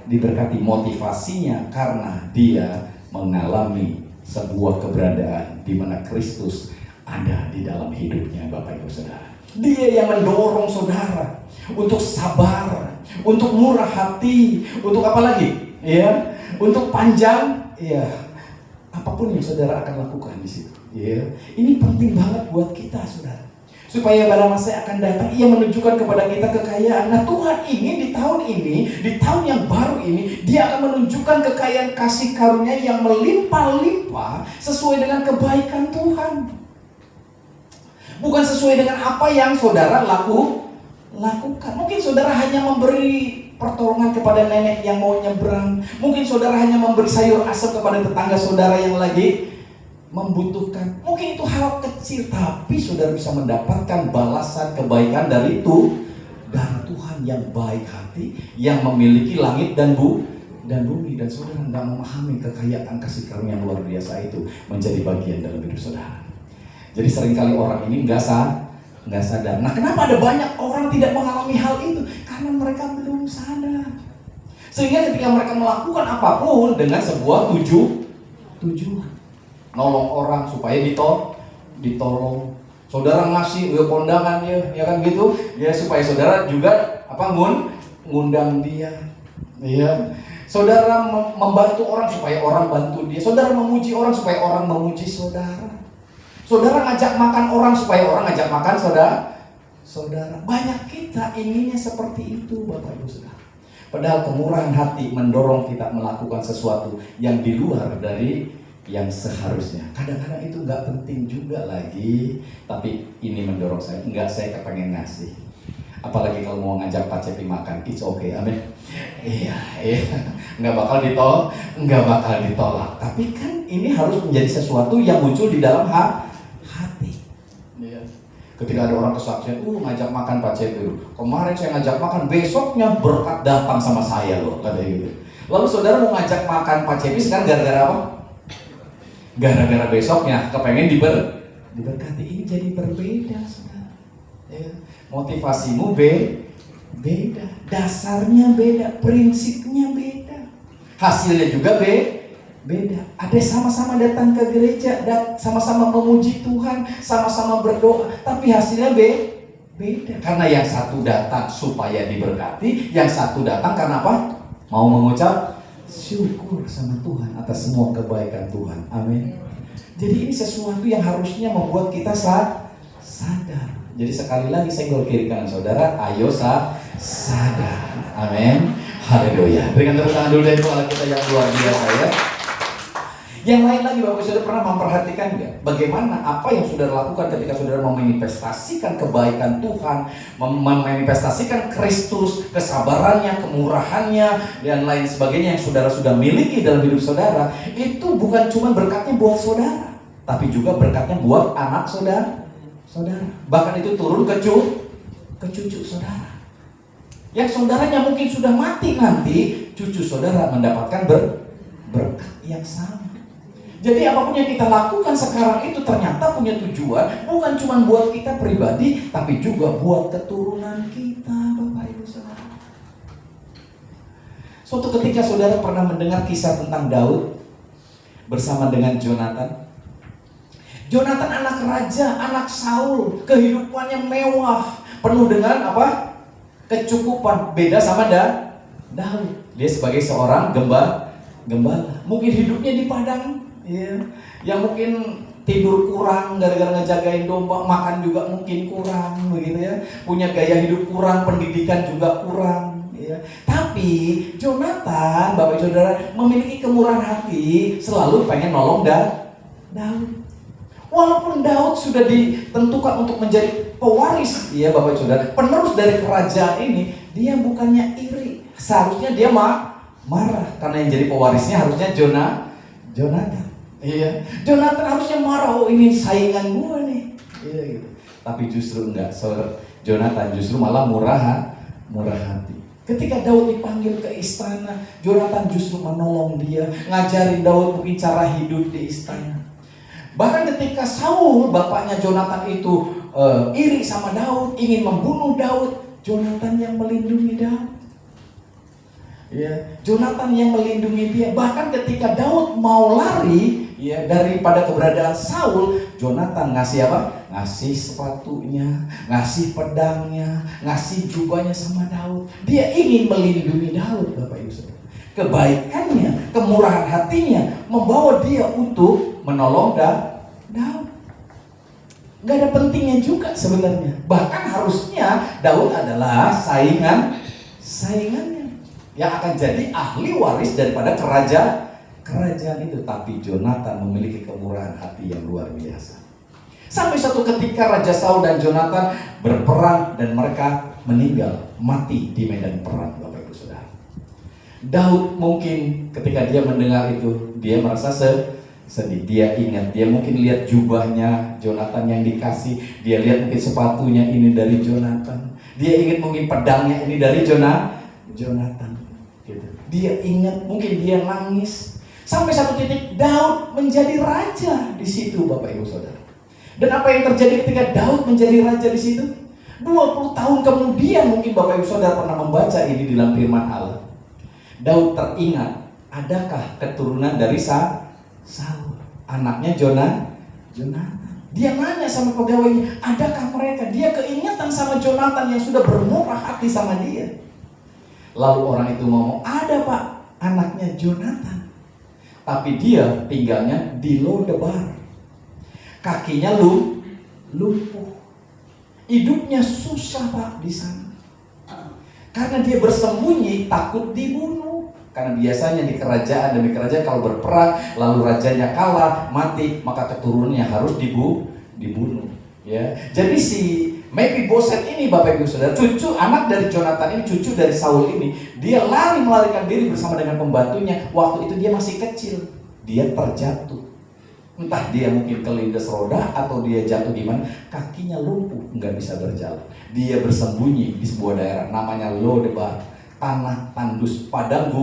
diberkati. Motivasinya karena dia mengalami sebuah keberadaan di mana Kristus ada di dalam hidupnya, Bapak Ibu Saudara. Dia yang mendorong saudara untuk sabar, untuk murah hati, untuk apa lagi? Ya, untuk panjang, ya. Apapun yang saudara akan lakukan di situ. Ya. Ini penting banget buat kita, saudara. Supaya pada masa akan datang, ia menunjukkan kepada kita kekayaan. Nah, Tuhan ingin di tahun ini, di tahun yang baru ini, dia akan menunjukkan kekayaan kasih karunia yang melimpah-limpah sesuai dengan kebaikan Tuhan. Bukan sesuai dengan apa yang saudara lakukan. Mungkin saudara hanya memberi pertolongan kepada nenek yang mau nyebrang. Mungkin saudara hanya memberi sayur asap kepada tetangga saudara yang lagi membutuhkan. Mungkin itu hal kecil, tapi saudara bisa mendapatkan balasan kebaikan dari itu, dari Tuhan yang baik hati, yang memiliki langit dan bumi. Dan saudara tidak memahami kekayaan kasih karunia yang luar biasa itu menjadi bagian dalam hidup saudara. Jadi seringkali orang ini nggak sadar. Nah, kenapa ada banyak orang tidak mengalami hal itu? Karena mereka belum sadar. Sehingga ketika mereka melakukan apapun dengan sebuah tujuan, nolong orang supaya ditolong. Saudara ngasih kondangan ya kan gitu, ya supaya saudara juga ngundang dia. Ya. Saudara membantu orang supaya orang bantu dia. Saudara memuji orang supaya orang memuji saudara. Saudara ngajak makan orang supaya orang ngajak makan saudara. Banyak kita inginnya seperti itu, Bapak Ibu Saudara. Padahal kemurahan hati mendorong kita melakukan sesuatu yang di luar dari yang seharusnya. Kadang-kadang itu nggak penting juga lagi, tapi ini mendorong saya kepengen ngasih. Apalagi kalau mau ngajak Pak Cepi makan, it's okay, amin. Iya, nggak bakal ditolak. Tapi kan ini harus menjadi sesuatu yang muncul di dalam hati. Ketika ada orang kesaksian, ngajak makan Pak Cepi. Kemarin saya ngajak makan, besoknya berkat datang sama saya loh, katanya gitu. Lalu saudara mau ngajak makan Pak Cepi sekarang gara-gara apa? Gara-gara besoknya kepengen diberkati. Ini jadi berbeda, saudara. Ya. Motivasimu beda, dasarnya beda, prinsipnya beda, hasilnya juga beda. Ada sama-sama datang ke gereja, sama-sama memuji Tuhan, sama-sama berdoa, tapi hasilnya beda. Karena yang satu datang supaya diberkati, yang satu datang karena apa? Mau mengucap syukur sama Tuhan atas semua kebaikan Tuhan. Amin. Jadi ini sesuatu yang harusnya membuat kita sadar. Jadi sekali lagi senggol kiri kanan saudara, ayo sadar. Amin. Haleluya. Berikan tepuk tangan dulu dari Allah kita yang luar biasa ya. Yang lain lagi, Bapak Saudara pernah memperhatikan nggak bagaimana apa yang saudara lakukan ketika saudara memanifestasikan kebaikan Tuhan, memanifestasikan Kristus, kesabarannya, kemurahannya, dan lain sebagainya yang saudara sudah miliki dalam hidup saudara, itu bukan cuma berkatnya buat saudara, tapi juga berkatnya buat anak saudara. Bahkan itu turun ke cucu saudara. Yang saudaranya mungkin sudah mati nanti, cucu saudara mendapatkan berkat yang sama. Jadi apapun yang kita lakukan sekarang itu ternyata punya tujuan, bukan cuma buat kita pribadi, tapi juga buat keturunan kita, Bapak Ibu Saudara. Suatu ketika saudara pernah mendengar kisah tentang Daud bersama dengan Jonatan. Jonatan anak raja, anak Saul, kehidupannya mewah, penuh dengan apa? Kecukupan. Beda sama Daud. Dia sebagai seorang gembala. Mungkin hidupnya di padang. Ya, yang mungkin tidur kurang gara-gara ngejagain domba, makan juga mungkin kurang, begitu ya. Punya gaya hidup kurang, pendidikan juga kurang, ya. Tapi Jonatan, Bapak Saudara, memiliki kemurahan hati, selalu pengen nolong Daud. Walaupun Daud sudah ditentukan untuk menjadi pewaris, ya Bapak Saudara, penerus dari kerajaan ini, dia bukannya iri. Seharusnya dia marah karena yang jadi pewarisnya harusnya Jonatan. Iya, Jonatan harusnya marah, ini saingan gue nih. Iya gitu. Tapi justru enggak, Jonatan justru malah murah hati. Ketika Daud dipanggil ke istana, Jonatan justru menolong dia, ngajarin Daud mungkin cara hidup di istana. Bahkan ketika Saul, bapaknya Jonatan itu iri sama Daud, ingin membunuh Daud, Jonathan yang melindungi Daud. Ya, Jonathan yang melindungi dia. Bahkan ketika Daud mau lari ya daripada keberadaan Saul, Jonathan ngasih apa? Ngasih sepatunya, ngasih pedangnya, ngasih jubahnya sama Daud. Dia ingin melindungi Daud, Bapak Ibu Saudara. Kebaikannya, kemurahan hatinya membawa dia untuk menolong Daud. Gak ada pentingnya juga sebenarnya. Bahkan harusnya Daud adalah saingannya yang akan jadi ahli waris daripada kerajaan itu. Tapi Jonathan memiliki kemurahan hati yang luar biasa. Sampai suatu ketika Raja Saul dan Jonathan berperang dan mereka meninggal, mati di medan perang, Bapak Ibu Saudara. Daud mungkin ketika dia mendengar itu, dia merasa sedih. Dia ingat, dia mungkin lihat jubahnya Jonathan yang dikasih, dia lihat mungkin sepatunya ini dari Jonathan, dia ingat mungkin pedangnya ini dari Jonathan. Gitu. Dia ingat, mungkin dia nangis. Sampai satu titik Daud menjadi raja di situ, Bapak Ibu Saudara. Dan apa yang terjadi ketika Daud menjadi raja di situ? 20 tahun kemudian mungkin Bapak Ibu Saudara pernah membaca ini di dalam firman Allah. Daud teringat, adakah keturunan dari Saul, anaknya Jonathan. Dia nanya sama pegawainya, adakah mereka? Dia keingatan sama Jonathan yang sudah bermurah hati sama dia. Lalu orang itu ngomong, ada Pak, anaknya Jonathan. Tapi dia tinggalnya di Lodebar. Kakinya lumpuh. Hidupnya susah Pak di sana. Karena dia bersembunyi takut dibunuh. Karena biasanya di kerajaan demi kerajaan kalau berperang lalu rajanya kalah, mati, maka keturunannya harus dibunuh. Ya. Jadi si Mephiboset ini, Bapak Ibu Saudara, cucu anak dari Jonathan ini, cucu dari Saul ini, dia melarikan diri bersama dengan pembantunya. Waktu itu dia masih kecil, dia terjatuh. Entah dia mungkin kelindes roda atau dia jatuh gimana, kakinya lumpuh, nggak bisa berjalan. Dia bersembunyi di sebuah daerah namanya Lodebar, tanah tandus, padang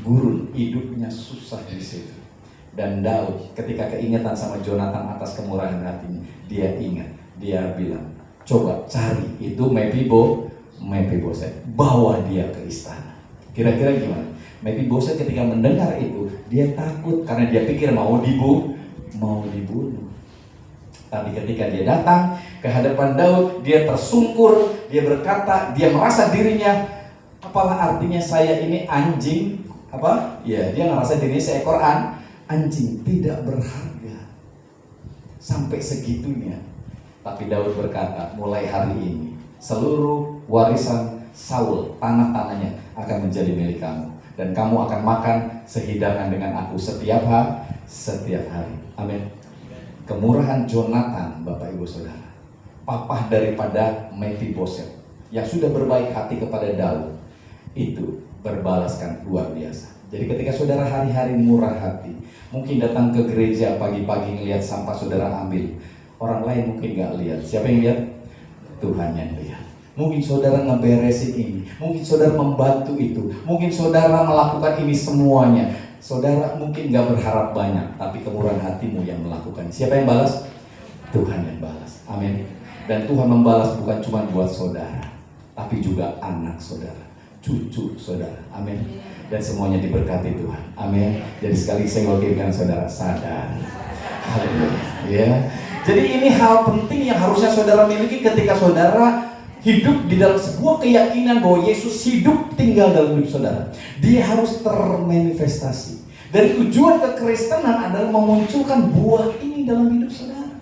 gurun, hidupnya susah di situ. Dan Daud ketika keingetan sama Jonathan atas kemurahan hatinya, dia ingat, dia bilang, coba cari itu Mephiboset, bawa dia ke istana. Kira-kira gimana? Mephiboset ketika mendengar itu, dia takut karena dia pikir mau dibunuh. Tapi ketika dia datang ke hadapan Daud, dia tersungkur, dia berkata, dia merasa dirinya, apalah artinya saya ini anjing, apa? Ya, dia merasa dirinya seekor anjing, tidak berharga. Sampai segitunya. Tapi Daud berkata, mulai hari ini seluruh warisan Saul, tanah-tanahnya akan menjadi milik kamu, dan kamu akan makan sehidangan dengan aku setiap hari. Amin. Kemurahan Jonathan, Bapak Ibu Saudara, papah daripada Mephiboset yang sudah berbaik hati kepada Daud, itu berbalaskan luar biasa. Jadi ketika saudara hari-hari murah hati, mungkin datang ke gereja pagi-pagi ngelihat sampah saudara ambil, orang lain mungkin gak lihat. Siapa yang lihat? Tuhan yang lihat. Mungkin saudara ngeberesin ini, mungkin saudara membantu itu, mungkin saudara melakukan ini semuanya. Saudara mungkin gak berharap banyak, tapi kemurahan hatimu yang melakukan. Siapa yang balas? Tuhan yang balas. Amin. Dan Tuhan membalas bukan cuma buat saudara, tapi juga anak saudara, cucu saudara. Amin. Dan semuanya diberkati Tuhan. Amin. Jadi sekali saya wakilkan saudara sadar. Haleluya. Ya. Jadi ini hal penting yang harusnya saudara miliki ketika saudara hidup di dalam sebuah keyakinan bahwa Yesus hidup tinggal dalam hidup saudara. Dia harus termanifestasi. Dari tujuan kekristenan adalah memunculkan buah ini dalam hidup saudara.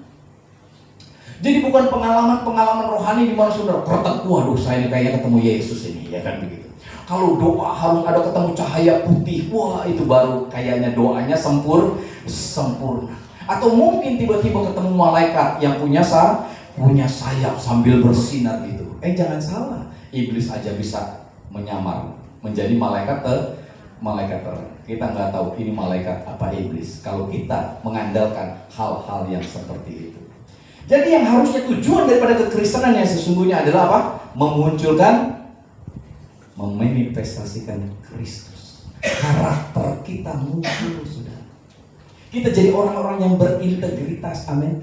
Jadi bukan pengalaman rohani di mana saudara krotak, waduh saya ini kayaknya ketemu Yesus ini, ya kan begitu. Kalau doa harus ada ketemu cahaya putih, wah itu baru kayaknya doanya sempurna. Atau mungkin tiba-tiba ketemu malaikat yang punya sayap sambil bersinar gitu. Jangan salah, iblis aja bisa menyamar menjadi malaikat terang. Kita nggak tahu ini malaikat apa iblis kalau kita mengandalkan hal-hal yang seperti itu. Jadi yang harusnya tujuan daripada kekristenan yang sesungguhnya adalah apa? Memanifestasikan Kristus. Karakter kita muncul, saudara. Kita jadi orang-orang yang berintegritas, amin.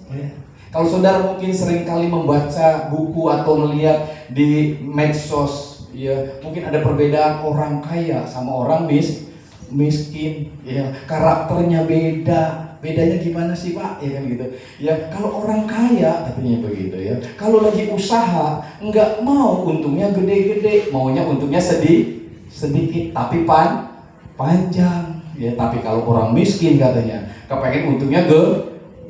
Ya. Kalau saudara mungkin sering kali membaca buku atau melihat di medsos, ya mungkin ada perbedaan orang kaya sama orang miskin, ya karakternya beda. Bedanya gimana sih Pak? Ya kan gitu. Ya kalau orang kaya katanya begitu ya. Kalau lagi usaha nggak mau untungnya gede-gede, maunya untungnya sedikit tapi panjang. Ya tapi kalau orang miskin katanya kepengen untungnya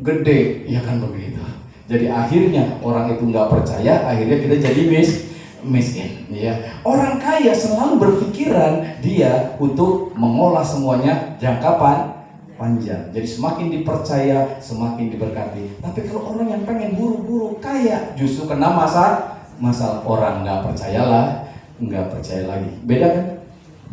gede, ya kan begitu. Jadi akhirnya orang itu nggak percaya, akhirnya kita jadi miskin. Ya orang kaya selalu berpikiran dia untuk mengolah semuanya jangka panjang. Jadi semakin dipercaya, semakin diberkati. Tapi kalau orang yang pengen buru-buru kaya, justru kena masalah orang nggak percaya lagi. Beda kan?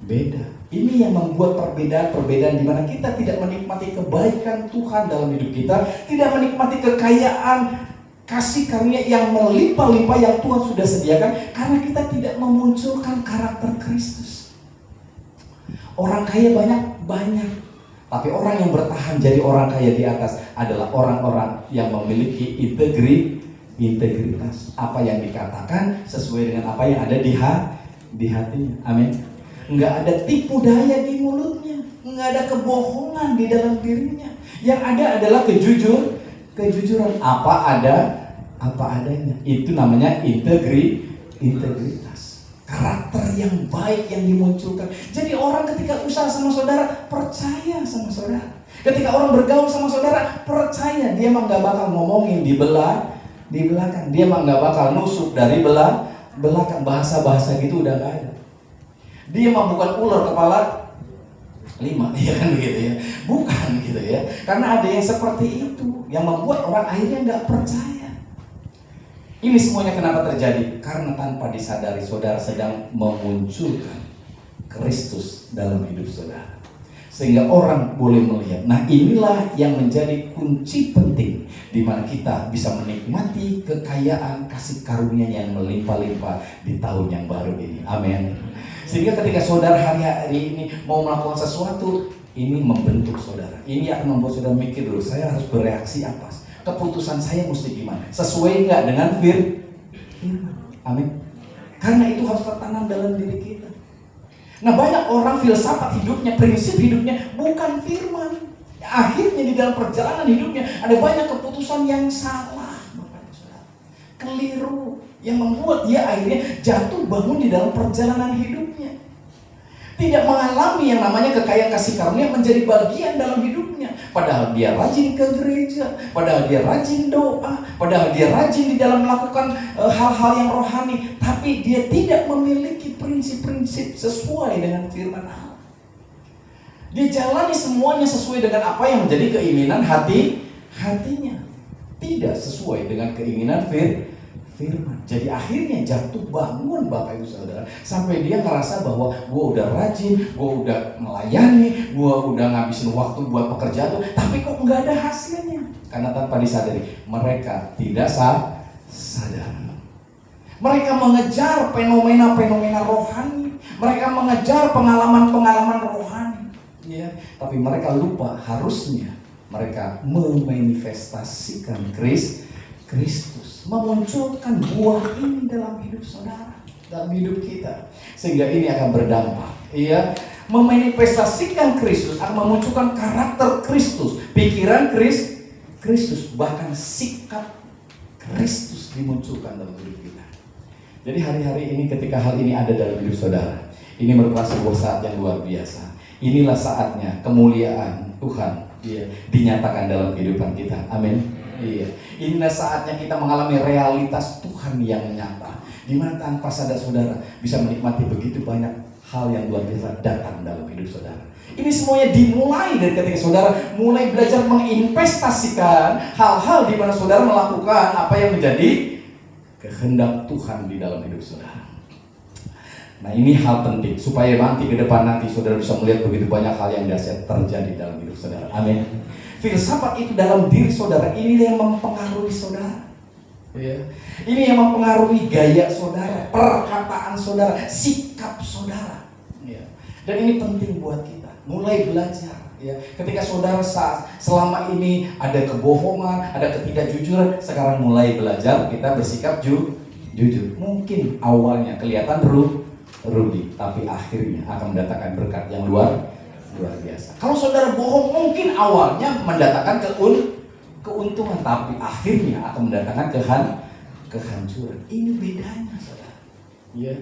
Beda. Ini yang membuat perbedaan di mana kita tidak menikmati kebaikan Tuhan dalam hidup kita, tidak menikmati kekayaan kasih karunia yang melimpah-limpah yang Tuhan sudah sediakan, karena kita tidak memunculkan karakter Kristus. Orang kaya banyak. Tapi orang yang bertahan jadi orang kaya di atas adalah orang-orang yang memiliki integritas. Apa yang dikatakan sesuai dengan apa yang ada di hatinya. Amin. Enggak ada tipu daya di mulutnya, enggak ada kebohongan di dalam dirinya. Yang ada adalah kejujuran. Apa adanya. Itu namanya integritas. Karakter yang baik yang dimunculkan. Jadi orang ketika usaha sama saudara, percaya sama saudara. Ketika orang bergaul sama saudara, percaya. Dia mah gak bakal ngomongin di belakang. Dia mah gak bakal nusuk dari belakang. Bahasa-bahasa gitu udah gak ada. Dia mah bukan ular kepala 5, ya kan begitu ya. Bukan gitu ya. Karena ada yang seperti itu, yang membuat orang akhirnya gak percaya. Ini semuanya kenapa terjadi? Karena tanpa disadari saudara sedang memunculkan Kristus dalam hidup saudara. Sehingga orang boleh melihat. Nah inilah yang menjadi kunci penting di mana kita bisa menikmati kekayaan kasih karunia yang melimpah-limpah di tahun yang baru ini. Amin. Sehingga ketika saudara hari ini mau melakukan sesuatu, ini membentuk saudara. Ini akan membuat saudara mikir dulu, saya harus bereaksi apa? Keputusan saya mesti gimana? Sesuai nggak dengan firman? Amin. Karena itu harus tertanam dalam diri kita. Nah banyak orang filsafat hidupnya, prinsip hidupnya bukan firman. Akhirnya di dalam perjalanan hidupnya ada banyak keputusan yang salah, keliru, yang membuat dia akhirnya jatuh bangun di dalam perjalanan hidupnya. Tidak mengalami yang namanya kekayaan kasih karunia menjadi bagian dalam hidupnya. Padahal dia rajin ke gereja, padahal dia rajin doa, padahal dia rajin di dalam melakukan hal-hal yang rohani. Tapi dia tidak memiliki prinsip-prinsip sesuai dengan firman Allah. Dia jalani semuanya sesuai dengan apa yang menjadi keinginan hatinya. Tidak sesuai dengan keinginan firman. Jadi akhirnya jatuh bangun Bapak Ibu Saudara, sampai dia ngerasa bahwa gue udah rajin, gue udah melayani, gue udah ngabisin waktu buat pekerjaan tuh, tapi kok nggak ada hasilnya. Karena tanpa disadari mereka tidak sadar. Mereka mengejar fenomena-fenomena rohani, mereka mengejar pengalaman-pengalaman rohani, ya. Tapi mereka lupa harusnya mereka memanifestasikan Kristus, memunculkan buah ini dalam hidup saudara, dalam hidup kita, sehingga ini akan berdampak. Iya, memanifestasikan Kristus akan memunculkan karakter Kristus, pikiran Kristus, bahkan sikap Kristus dimunculkan dalam hidup kita. Jadi hari-hari ini ketika hal ini ada dalam hidup saudara, ini merupakan sebuah saat yang luar biasa. Inilah saatnya kemuliaan Tuhan dinyatakan dalam kehidupan kita. Amin. Iya, inilah saatnya kita mengalami realitas Tuhan yang nyata, di mana tanpa sadar saudara bisa menikmati begitu banyak hal yang luar biasa datang dalam hidup saudara. Ini semuanya dimulai dari ketika saudara mulai belajar menginvestasikan hal-hal di mana saudara melakukan apa yang menjadi kehendak Tuhan di dalam hidup saudara. Nah ini hal penting supaya nanti ke depan nanti saudara bisa melihat begitu banyak hal yang dahsyat terjadi dalam hidup saudara. Amin. Filsafat itu dalam diri saudara, ini yang mempengaruhi saudara. Ya. Ini yang mempengaruhi gaya saudara, perkataan saudara, sikap saudara. Ya. Dan ini penting buat kita. Mulai belajar Ya, ketika saudara selama ini ada kebohongan, ada ketidakjujuran, sekarang mulai belajar kita bersikap jujur. Mungkin awalnya kelihatan rugi, tapi akhirnya akan mendatangkan berkat yang luar biasa. Kalau saudara bohong, mungkin awalnya mendatangkan keuntungan, tapi akhirnya akan mendatangkan kehancuran. Ini bedanya, saudara. Ya.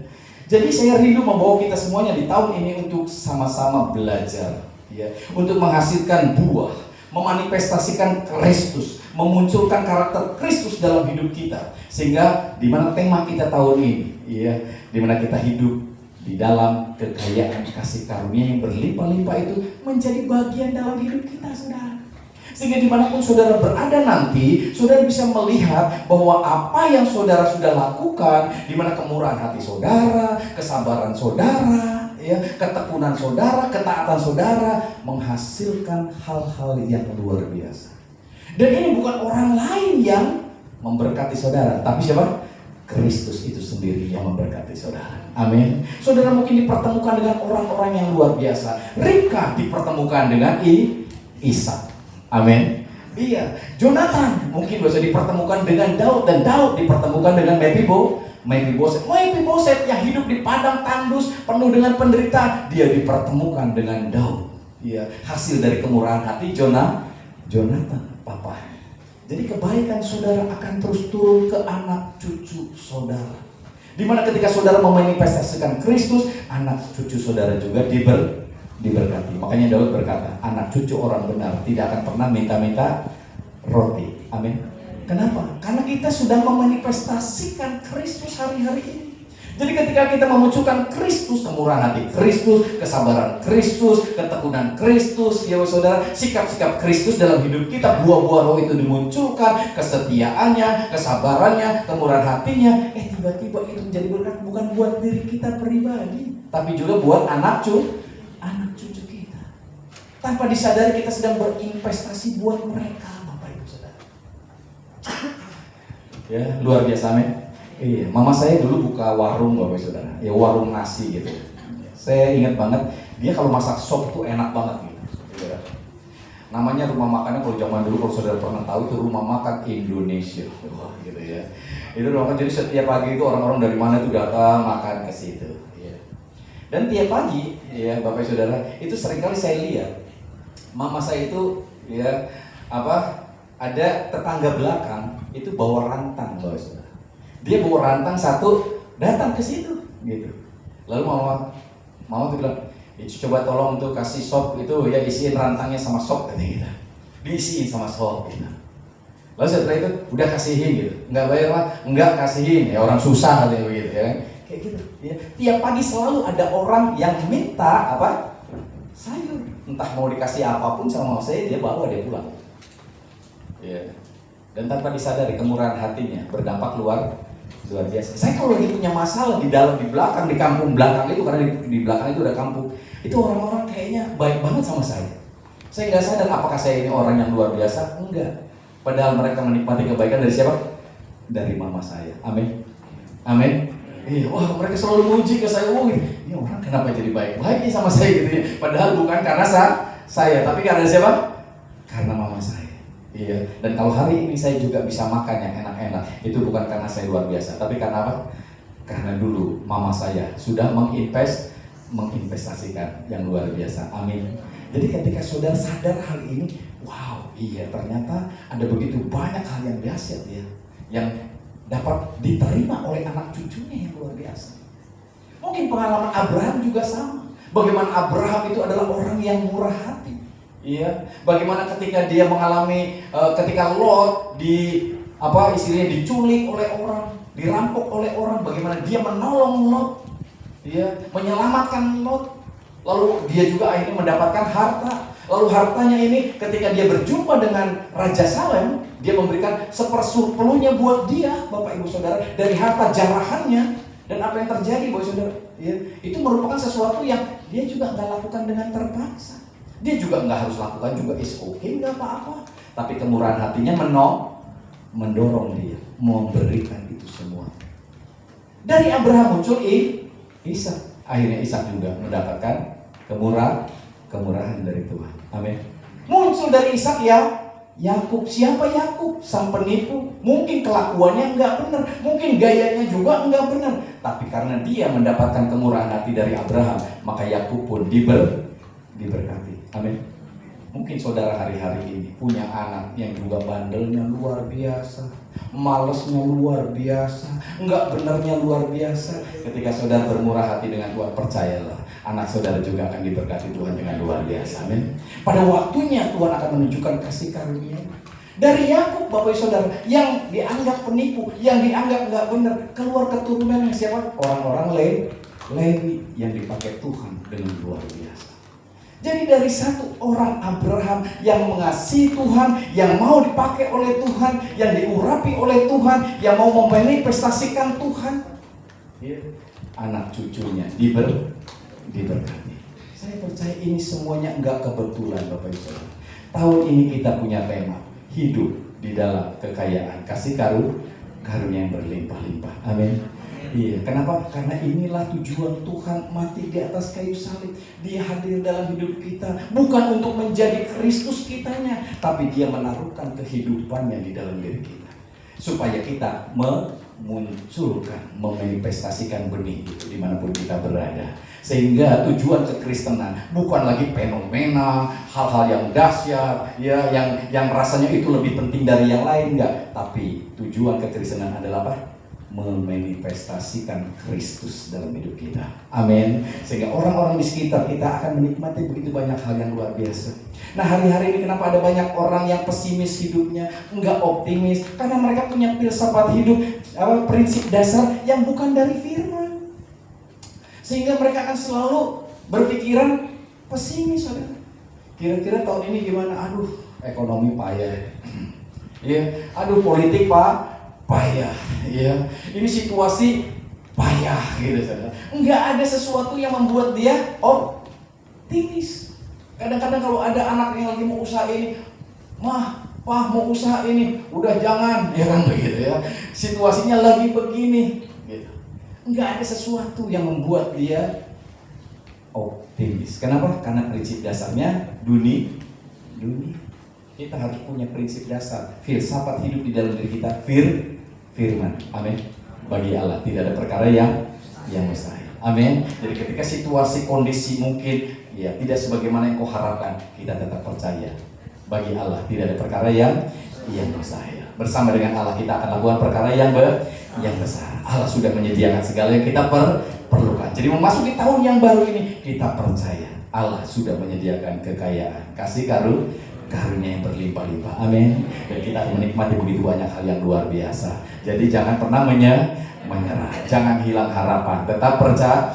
Jadi saya rindu membawa kita semuanya di tahun ini untuk sama-sama belajar, ya, untuk menghasilkan buah, memanifestasikan Kristus, memunculkan karakter Kristus dalam hidup kita, sehingga di mana tema kita tahun ini, ya, di mana kita hidup di dalam kekayaan kasih karunia yang berlimpah-limpah itu menjadi bagian dalam hidup kita, saudara. Sehingga dimanapun saudara berada nanti, saudara bisa melihat bahwa apa yang saudara sudah lakukan, di mana kemurahan hati saudara, kesabaran saudara, ya, ketekunan saudara, ketaatan saudara menghasilkan hal-hal yang luar biasa. Dan ini bukan orang lain yang memberkati saudara, tapi siapa? Kristus itu sendiri yang memberkati saudara. Amin. Saudara mungkin dipertemukan dengan orang-orang yang luar biasa. Ribka dipertemukan dengan Ishak. Amin. Iya. Jonathan mungkin bisa dipertemukan dengan Daud, dan Daud dipertemukan dengan Mephiboset yang hidup di padang tandus penuh dengan penderitaan, dia dipertemukan dengan Daud. Iya. Hasil dari kemurahan hati Jonathan, papa. Jadi kebaikan saudara akan terus turun ke anak cucu saudara. Dimana ketika saudara memanifestasikan Kristus, anak cucu saudara juga diberkati. Makanya Daud berkata, anak cucu orang benar tidak akan pernah minta-minta roti. Amin. Kenapa? Karena kita sudah memanifestasikan Kristus hari-hari ini. Jadi ketika kita memunculkan Kristus, kemurahan hati Kristus, kesabaran Kristus, ketekunan Kristus, ya saudara, sikap-sikap Kristus dalam hidup kita, buah-buah roh itu dimunculkan, kesetiaannya, kesabarannya, kemurahan hatinya, tiba-tiba itu menjadi berkat bukan buat diri kita pribadi, tapi juga buat anak cucu kita. Tanpa disadari kita sedang berinvestasi buat mereka, Bapak Ibu Saudara. Ya, luar biasa, amin. Iya, mama saya dulu buka warung, Bapak Saudara. Ya, warung nasi gitu. Saya ingat banget, dia kalau masak sop tuh enak banget gitu. Saudara. Namanya rumah makannya, kalau zaman dulu kalau saudara pernah tahu itu rumah makan Indonesia. Wah, gitu ya. Itu rumah makan, jadi setiap pagi itu orang-orang dari mana tuh datang makan ke situ. Ya. Dan tiap pagi, ya Bapak Saudara, itu seringkali saya lihat mama saya itu ya ada tetangga belakang itu bawa rantang, Bapak Saudara. Dia bawa rantang satu, datang ke situ, gitu. Lalu mama tuh bilang, coba tolong untuk kasih sop itu ya, isiin rantangnya sama sop, katanya gitu. Diisiin sama sop, gitu. Lalu setelah itu udah kasihin gitu, nggak bayar lah, nggak kasihin, ya orang susah katanya begitu ya, kayak gitu. Ya. Tiap pagi selalu ada orang yang minta sayur, entah mau dikasih apapun sama saya, dia bawa, dia pulang. Ya. Dan tanpa disadari kemurahan hatinya berdampak luar biasa. Saya kalau lagi punya masalah di belakang, di kampung belakang itu, karena di belakang itu ada kampung, itu orang-orang kayaknya baik banget sama saya. Saya nggak sadar apakah saya ini orang yang luar biasa, enggak. Padahal mereka menikmati kebaikan dari siapa? Dari mama saya. Amin. Amin. Iya, wah mereka selalu muji ke saya. Oh, ini orang kenapa jadi baik-baik sama saya gitu ya? Padahal bukan karena saya, tapi karena siapa? Karena mama saya. Iya, dan kalau hari ini saya juga bisa makan yang enak-enak, itu bukan karena saya luar biasa, tapi karena apa? Karena dulu mama saya sudah menginvestasikan yang luar biasa. Amin. Jadi ketika saudara sadar hal ini, wow, iya ternyata ada begitu banyak hal yang dahsyat ya, yang dapat diterima oleh anak cucunya yang luar biasa. Mungkin pengalaman Abraham juga sama. Bagaimana Abraham itu adalah orang yang murah hati. Iya, bagaimana ketika dia mengalami ketika Lot istilahnya diculik oleh orang, dirampok oleh orang, bagaimana dia menolong Lot, iya, menyelamatkan Lot, lalu dia juga akhirnya mendapatkan harta, lalu hartanya ini ketika dia berjumpa dengan Raja Salem, dia memberikan seperseluruhnya buat dia, Bapak Ibu Saudara, dari harta jarahannya. Dan apa yang terjadi, Bapak Saudara, ya, itu merupakan sesuatu yang dia juga nggak lakukan dengan terpaksa. Dia juga nggak harus lakukan juga, nggak apa-apa. Tapi kemurahan hatinya mendorong dia memberikan itu semua. Dari Abraham muncul Ishak. Akhirnya Ishak juga mendapatkan kemurahan kemurahan dari Tuhan. Amin. Muncul dari Ishak ya Yakub. Siapa Yakub? Sang penipu. Mungkin kelakuannya enggak benar, mungkin gayanya juga enggak benar, tapi karena dia mendapatkan kemurahan hati dari Abraham, maka Yakub pun diberkati. Amin. Mungkin saudara hari-hari ini punya anak yang juga bandelnya luar biasa, malesnya luar biasa, enggak benarnya luar biasa. Ketika saudara bermurah hati dengan Tuhan, percayalah, anak saudara juga akan diberkati Tuhan dengan luar biasa. Amin. Pada waktunya Tuhan akan menunjukkan kasih karunia. Dari Yakub, Bapak Ibu Saudara, yang dianggap penipu, yang dianggap enggak benar, keluar keturunan yang siapa? Orang-orang Lewi yang dipakai Tuhan dengan luar biasa. Jadi dari satu orang Abraham yang mengasihi Tuhan, yang mau dipakai oleh Tuhan, yang diurapi oleh Tuhan, yang mau memanifestasikan Tuhan, anak cucunya diberkati. Saya percaya ini semuanya enggak kebetulan, Bapak Ibu Saudara. Tahun ini kita punya tema, hidup di dalam kekayaan kasih karunia yang berlimpah-limpah. Amin. Iya, kenapa? Karena inilah tujuan Tuhan mati di atas kayu salib. Dia hadir dalam hidup kita bukan untuk menjadi Kristus kitanya, tapi dia menaruhkan kehidupannya di dalam diri kita, supaya kita memunculkan, memanifestasikan benih itu dimanapun kita berada. Sehingga tujuan kekristenan bukan lagi fenomena, hal-hal yang dahsyat, ya, yang rasanya itu lebih penting dari yang lain, enggak. Tapi tujuan kekristenan adalah apa? Memanifestasikan Kristus dalam hidup kita. Amin. Sehingga orang-orang di sekitar kita akan menikmati begitu banyak hal yang luar biasa. Nah, hari-hari ini kenapa ada banyak orang yang pesimis hidupnya, enggak optimis? Karena mereka punya filsafat hidup, prinsip dasar yang bukan dari firman. Sehingga mereka akan selalu berpikiran pesimis, saudara. Kira-kira tahun ini gimana? Aduh, ekonomi payah. Ya, aduh politik payah, ya. Ini situasi payah, gitu saudara. Enggak ada sesuatu yang membuat dia optimis. Kadang-kadang kalau ada anak yang lagi mau usaha ini, Pak mau usaha ini, udah jangan, ya kan begitu ya. Situasinya lagi begini, gitu. Enggak ada sesuatu yang membuat dia optimis. Kenapa? Karena prinsip dasarnya dunia. Kita harus punya prinsip dasar, filsafat hidup di dalam diri kita, firman. Amin. Bagi Allah tidak ada perkara yang mustahil. Amin. Jadi ketika situasi kondisi mungkin ya tidak sebagaimana yang kau harapkan, kita tetap percaya. Bagi Allah tidak ada perkara yang mustahil. Bersama dengan Allah kita akan lakukan perkara yang besar. Allah sudah menyediakan segala yang kita perlukan. Jadi memasuki tahun yang baru ini, kita percaya Allah sudah menyediakan kekayaan, kasih karunia yang berlimpah-limpah. Amin. Dan kita akan menikmati begitu banyak hal yang luar biasa. Jadi jangan pernah menyerah, jangan hilang harapan, tetap percaya.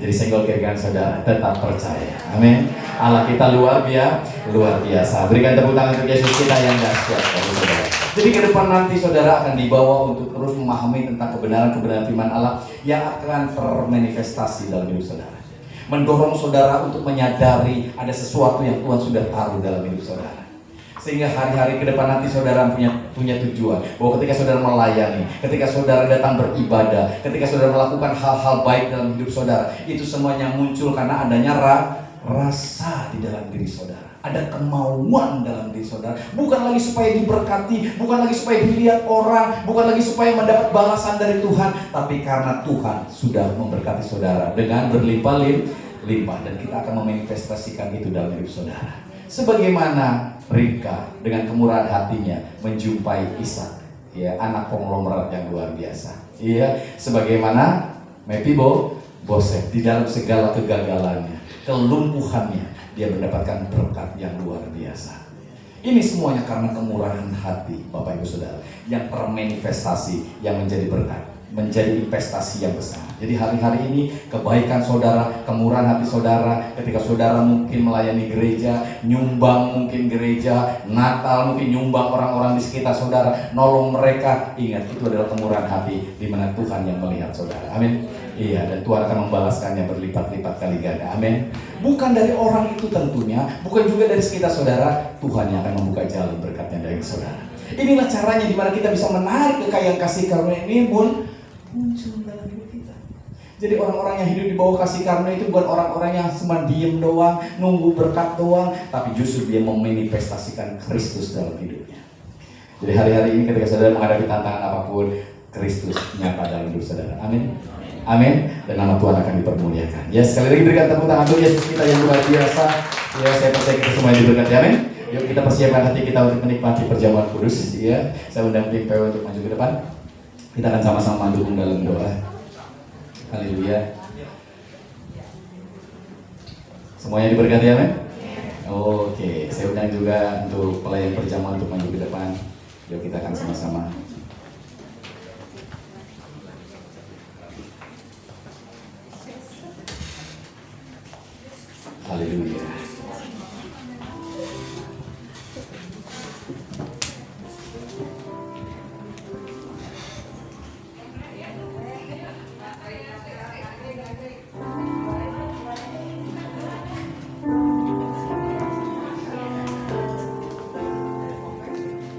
Jadi senggol kiri kanan saudara, tetap percaya. Amin. Allah kita luar biasa. Berikan tepuk tangan untuk Yesus kita yang dahsyat, saudara. Jadi ke depan nanti saudara akan dibawa untuk terus memahami tentang kebenaran firman Allah yang akan termanifestasi dalam hidup saudara. Mendorong saudara untuk menyadari ada sesuatu yang Tuhan sudah taruh dalam hidup saudara. Sehingga hari-hari ke depan nanti saudara punya tujuan bahwa ketika saudara melayani, ketika saudara datang beribadah, ketika saudara melakukan hal-hal baik dalam hidup saudara, itu semuanya muncul karena adanya rasa di dalam diri saudara. Ada kemauan dalam diri saudara, bukan lagi supaya diberkati, bukan lagi supaya dilihat orang, bukan lagi supaya mendapat balasan dari Tuhan, tapi karena Tuhan sudah memberkati saudara dengan berlimpah-limpah, dan kita akan memanifestasikan itu dalam hidup saudara. Sebagaimana Ribka dengan kemurahan hatinya menjumpai Ishak, ya, anak konglomerat yang luar biasa. Iya, sebagaimana Mephibosheth di dalam segala kegagalannya, kelumpuhannya, dia mendapatkan berkat yang luar biasa. Ini semuanya karena kemurahan hati Bapak Ibu Saudara yang termanifestasi, yang menjadi berkat, menjadi investasi yang besar. Jadi hari-hari ini kebaikan saudara, kemurahan hati saudara, ketika saudara mungkin melayani gereja, nyumbang mungkin gereja, Natal mungkin nyumbang orang-orang di sekitar saudara, nolong mereka, ingat itu adalah kemurahan hati di mana Tuhan yang melihat saudara. Amin. Iya, dan Tuhan akan membalaskannya berlipat-lipat kali ganda. Amin. Bukan dari orang itu tentunya, bukan juga dari sekitar saudara, Tuhan yang akan membuka jalan berkatnya dari saudara. Inilah caranya di mana kita bisa menarik kekayaan kasih karunia ini muncul dalam hidup kita. Jadi orang-orang yang hidup di bawah kasih karunia itu bukan orang-orang yang cuma diem doang, nunggu berkat doang, tapi justru dia memanifestasikan Kristus dalam hidupnya. Jadi hari-hari ini ketika saudara menghadapi tantangan apapun, Kristus nyata dalam hidup saudara. Amin. Amin. Dan nama Tuhan akan dipermuliakan. Ya, sekali lagi berikan tepuk tangan untuk Yesus kita yang luar biasa. Ya, saya percaya kita semua diberkati. Amin. Yuk kita persiapkan hati kita untuk menikmati perjamuan kudus. Ya, saya undang tim PW untuk maju ke depan. Kita akan sama-sama mendukung dalam doa. Haleluya. Semuanya diberkati, amin. Oke, saya undang juga untuk pelayan perjamuan untuk maju ke depan. Yuk kita akan sama-sama. Haleluya.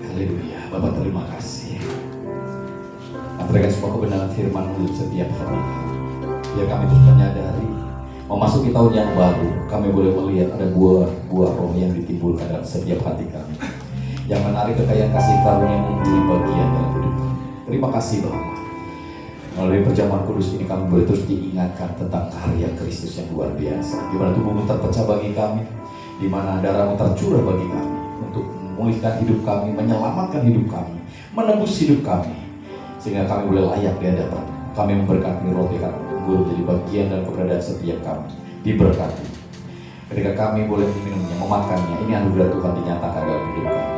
Haleluya. Bapak terima kasih. Aturkan semua kebenaran firman untuk setiap hari. Biar kami terus menyadari memasuki tahun yang baru, kami boleh melihat ada buah roh yang ditimbulkan dalam setiap hati kami, yang menarik kekayaan kasih karunia menjadi bagian dalam hidup kami. Terima kasih Bapak. Melalui perjamuan kudus ini kami boleh terus diingatkan tentang karya Kristus yang luar biasa, di mana tubuhmu terpecah bagi kami, di mana darahmu tercurah bagi kami, untuk memulihkan hidup kami, menyelamatkan hidup kami, menebus hidup kami, sehingga kami boleh layak di hadapan. Kami memberkati roti kami guru jadi bagian dan keberadaan setiap kami diberkati. Ketika kami boleh meminumnya, memakannya, ini anugerah Tuhan dinyatakan dalam hidup kami.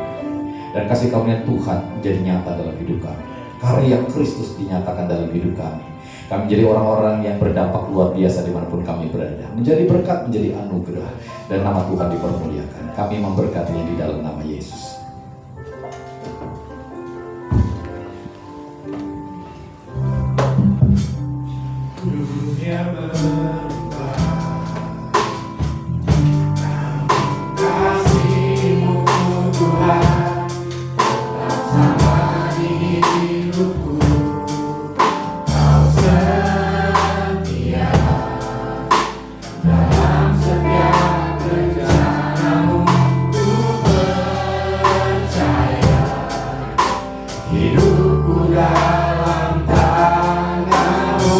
Dan kasih karunia Tuhan menjadi nyata dalam hidup kami. Karya Kristus dinyatakan dalam hidup kami. Kami menjadi orang-orang yang berdampak luar biasa dimanapun kami berada. Menjadi berkat, menjadi anugerah, dan nama Tuhan dipermuliakan. Kami memberkatinya di dalam nama Yesus. Dunia berubah, kasih-Mu Tuhan tetap sama di hidupku. Kau setia dalam setiap rencana-Mu. Ku percaya hidupku dalam tangan-Mu.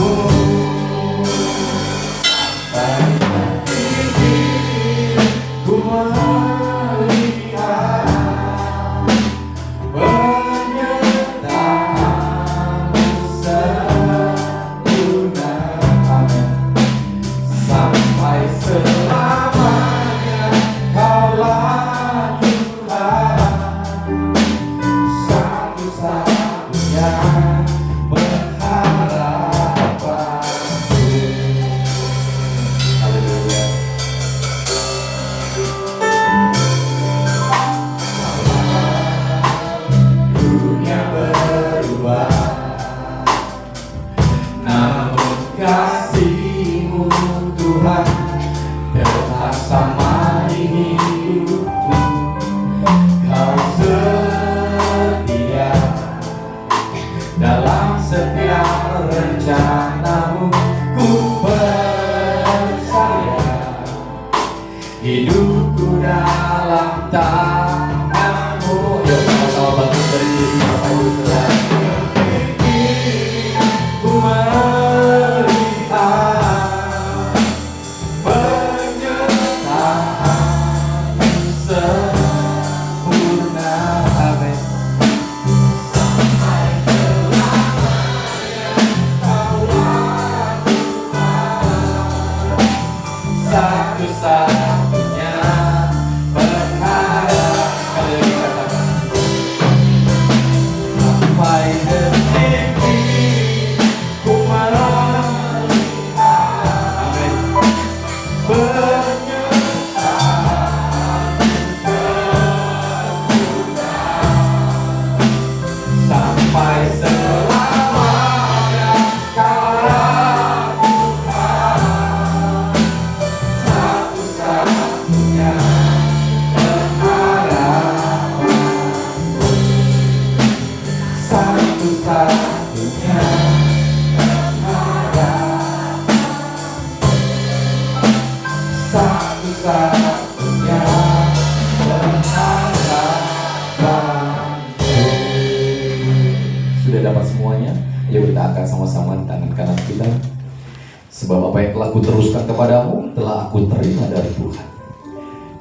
Sebab apa yang telah kuteruskan kepadamu telah aku terima dari Tuhan,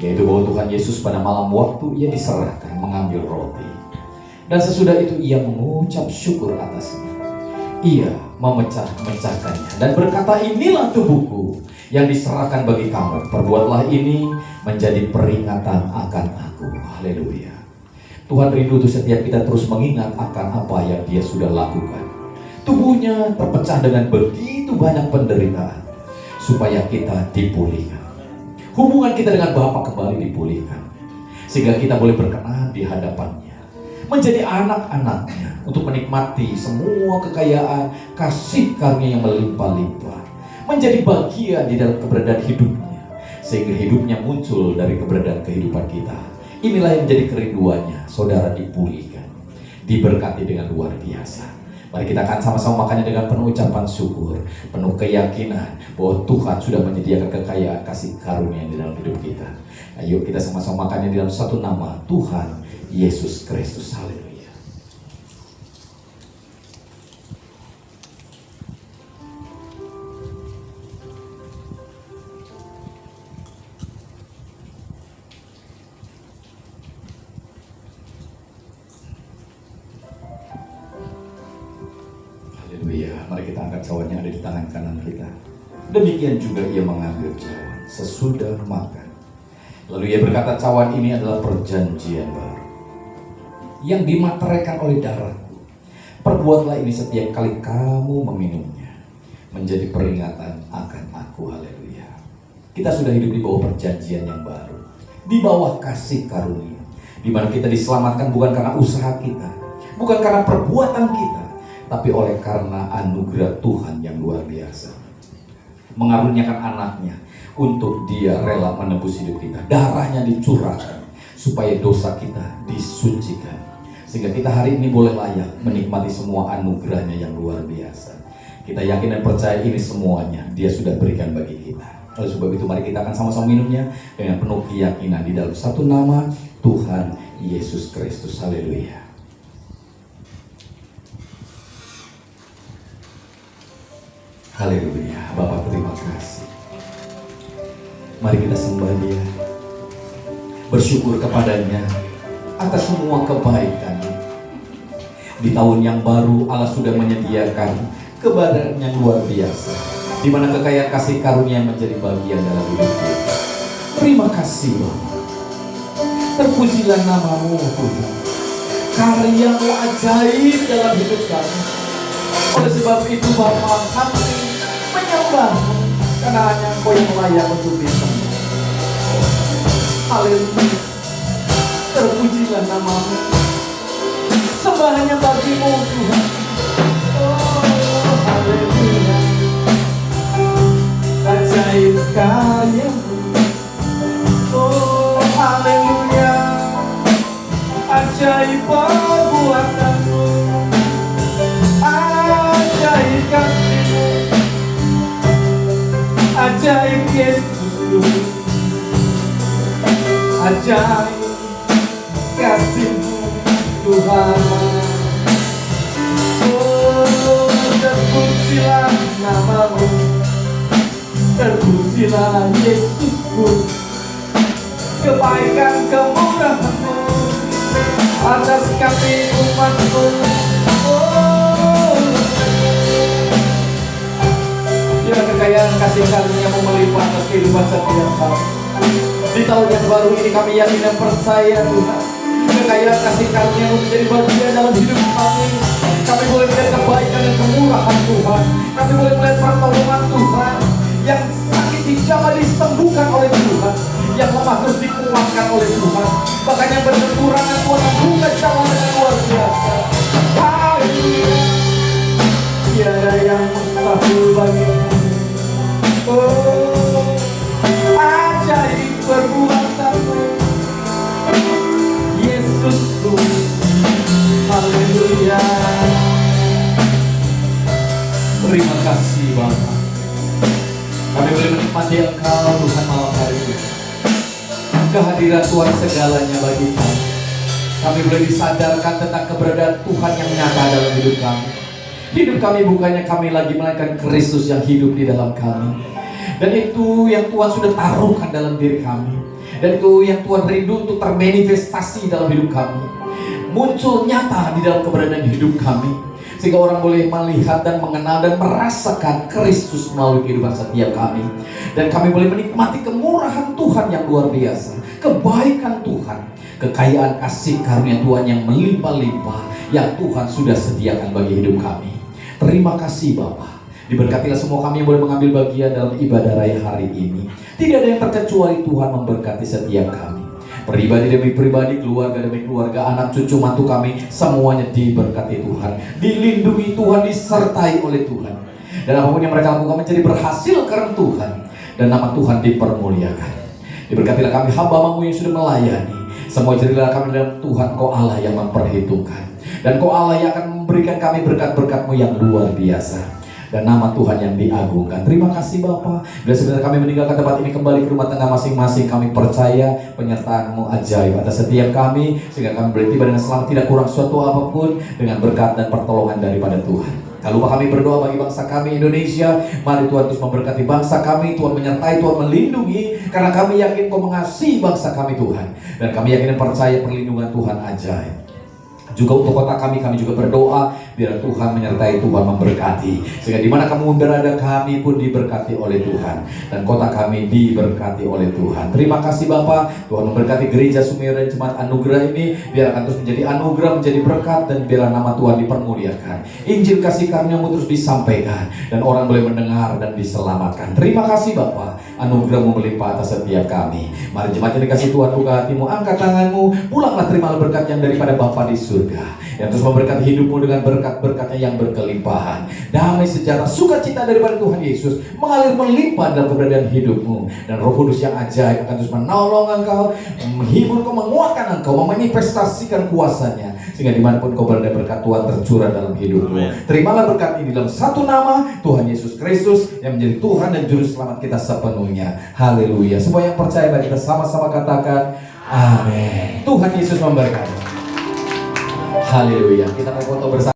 yaitu bahwa Tuhan Yesus pada malam waktu ia diserahkan mengambil roti, dan sesudah itu ia mengucap syukur atasnya. Ia memecah-mecahkannya dan berkata, inilah tubuhku yang diserahkan bagi kamu. Perbuatlah ini menjadi peringatan akan aku. Haleluya. Tuhan rindu untuk setiap kita terus mengingat akan apa yang Dia sudah lakukan. Tubuhnya terpecah dengan begitu banyak penderitaan supaya kita dipulihkan. Hubungan kita dengan Bapa kembali dipulihkan, sehingga kita boleh berkenan di hadapannya, menjadi anak-anaknya untuk menikmati semua kekayaan kasih karunia yang melimpah-limpah, menjadi bagian di dalam keberadaan hidupnya, sehingga hidupnya muncul dari keberadaan kehidupan kita. Inilah yang menjadi kerinduannya, saudara dipulihkan, diberkati dengan luar biasa. Mari kita akan sama-sama makannya dengan penuh ucapan syukur, penuh keyakinan bahwa Tuhan sudah menyediakan kekayaan kasih karunia di dalam hidup kita. Ayo kita sama-sama makannya di dalam satu nama, Tuhan Yesus Kristus. Haleluya. Haleluya. Mari kita angkat cawan yang ada di tangan kanan kita. Demikian juga ia mengambil cawan sesudah makan. Lalu ia berkata, cawan ini adalah perjanjian baru yang dimateraikan oleh darahku. Perbuatlah ini setiap kali kamu meminumnya, menjadi peringatan akan aku. Haleluya. Kita sudah hidup di bawah perjanjian yang baru, di bawah kasih karunia, di mana kita diselamatkan bukan karena usaha kita, bukan karena perbuatan kita, tapi oleh karena anugerah Tuhan yang luar biasa, mengaruniakan anaknya untuk Dia rela menebus hidup kita. Darahnya dicurahkan supaya dosa kita disucikan, sehingga kita hari ini boleh layak menikmati semua anugerahnya yang luar biasa. Kita yakin dan percaya ini semuanya Dia sudah berikan bagi kita. Oleh sebab itu mari kita akan sama-sama minumnya dengan penuh keyakinan di dalam satu nama, Tuhan Yesus Kristus. Haleluya. Haleluya. Bapak terima kasih. Mari kita sembah Dia, bersyukur kepadanya atas semua kebaikan. Di tahun yang baru Allah sudah menyediakan kebenaran yang luar biasa, di mana kekayaan kasih karunia menjadi bagian dalam hidup kita. Terima kasih Bapa. Terpujilah nama-Mu Tuhan. Karya-Mu ajaib dalam hidup kami. Oleh sebab itu Bapa, kami menyembah karena hanya Engkau yang layak untuk disembah. Haleluya. Terpujilah nama-Mu. Sembah hanya bagi-Mu Tuhan. Oh, haleluya. Ajaib karya-Mu. Oh, haleluya. Ajaib perbuatan-Mu. Ajaib kasih-Mu. Ajaib Yesus. Ajaib kasih-Mu Tuhan. Oh, terpujilah nama-Mu. Terpujilah Yesusku. Kebaikan kemurahan-Mu atas kami umat-Mu. Oh, biar kekayaan kasih karunia-Mu melimpah atas kehidupan setiap kami. Di tahun yang baru ini kami yakin dan percaya Tuhan, kekayaan kasih karunia-Mu menjadi bagian dalam hidup kami. Kami boleh melihat kebaikan dan kemurahan Tuhan. Kami boleh melihat pertolongan Tuhan. Yang sakit dijamah disembuhkan oleh Tuhan, yang lemah terus dikuatkan oleh Tuhan. Bahkan yang berkekurangan Tuhan membuka jalan dengan luar biasa. Haleluya. Tiada yang mustahil bagi-Mu. Oh, ajaib perbuatan-Mu Yesusku. Haleluya. Terima kasih Bapa. Kami boleh menikmati Engkau Tuhan malam hari ini. Kehadiran Tuhan segalanya bagi kami. Kami boleh disadarkan tentang keberadaan Tuhan yang nyata dalam hidup kami, Hidup kami bukannya kami lagi, melainkan Kristus yang hidup di dalam kami. Dan itu yang Tuhan sudah taruhkan dalam diri kami. Dan itu yang Tuhan rindu untuk termanifestasi dalam hidup kami, muncul nyata di dalam keberadaan hidup kami, sehingga orang boleh melihat dan mengenal dan merasakan Kristus melalui kehidupan setiap kami. Dan kami boleh menikmati kemurahan Tuhan yang luar biasa, kebaikan Tuhan, kekayaan kasih karunia Tuhan yang melimpah-limpah, yang Tuhan sudah sediakan bagi hidup kami. Terima kasih Bapa. Diberkatilah semua kami yang boleh mengambil bagian dalam ibadah raya hari ini. Tidak ada yang terkecuali Tuhan memberkati setiap kami. Pribadi demi pribadi, keluarga demi keluarga, anak cucu mantu kami, semuanya diberkati Tuhan, dilindungi Tuhan, disertai oleh Tuhan. Dan apapun yang mereka lakukan menjadi berhasil karena Tuhan, dan nama Tuhan dipermuliakan. Diberkatilah kami hamba-Mu yang sudah melayani. Semua jadilah kami dalam Tuhan, Kau Allah yang memperhitungkan, dan Kau Allah yang akan memberikan kami berkat-berkat-Mu yang luar biasa, dan nama Tuhan yang diagungkan. Terima kasih Bapa. Dan sebenarnya kami meninggalkan tempat ini kembali ke rumah tangga masing-masing, kami percaya penyertaan-Mu ajaib atas setiap kami, sehingga kami boleh tiba dengan selamat, tidak kurang suatu apapun, dengan berkat dan pertolongan daripada Tuhan. Tak lupa kami berdoa bagi bangsa kami Indonesia. Mari Tuhan terus memberkati bangsa kami, Tuhan menyertai, Tuhan melindungi, karena kami yakin Kau mengasihi bangsa kami Tuhan. Dan kami yakin dan percaya perlindungan Tuhan ajaib. Juga untuk kota kami juga berdoa biar Tuhan menyertai, Tuhan memberkati, sehingga di mana kamu berada kami pun diberkati oleh Tuhan, dan kota kami diberkati oleh Tuhan. Terima kasih Bapa. Tuhan memberkati gereja Sumiren Jemaat Anugerah ini, biar akan terus menjadi anugerah, menjadi berkat, dan biar nama Tuhan dipermuliakan. Injil kasih karunia-Mu terus disampaikan, dan orang boleh mendengar dan diselamatkan. Terima kasih Bapa. Anugerah-Mu melimpah atas setiap kami. Mari jemaat yang dikasih Tuhan, buka hatimu, angkat tanganmu, pulanglah terimalah berkat yang daripada Bapa di surga, yang terus memberkati hidupmu dengan berkat-berkatnya yang berkelimpahan. Damai sejahtera, sukacita daripada Tuhan Yesus mengalir melimpah dalam keberadaan hidupmu, dan Roh Kudus yang ajaib akan terus menolong engkau, menghibur engkau, menguatkan engkau, memanifestasikan kuasanya, sehingga dimanapun kau berada berkat Tuhan tercurah dalam hidupmu. Terimalah berkat ini dalam satu nama, Tuhan Yesus Kristus, yang menjadi Tuhan dan Juru Selamat kita sepenuhnya. Haleluya. Semua yang percaya, mari kita sama-sama katakan amin. Tuhan Yesus memberkati. Haleluya. Kita mau foto bersama.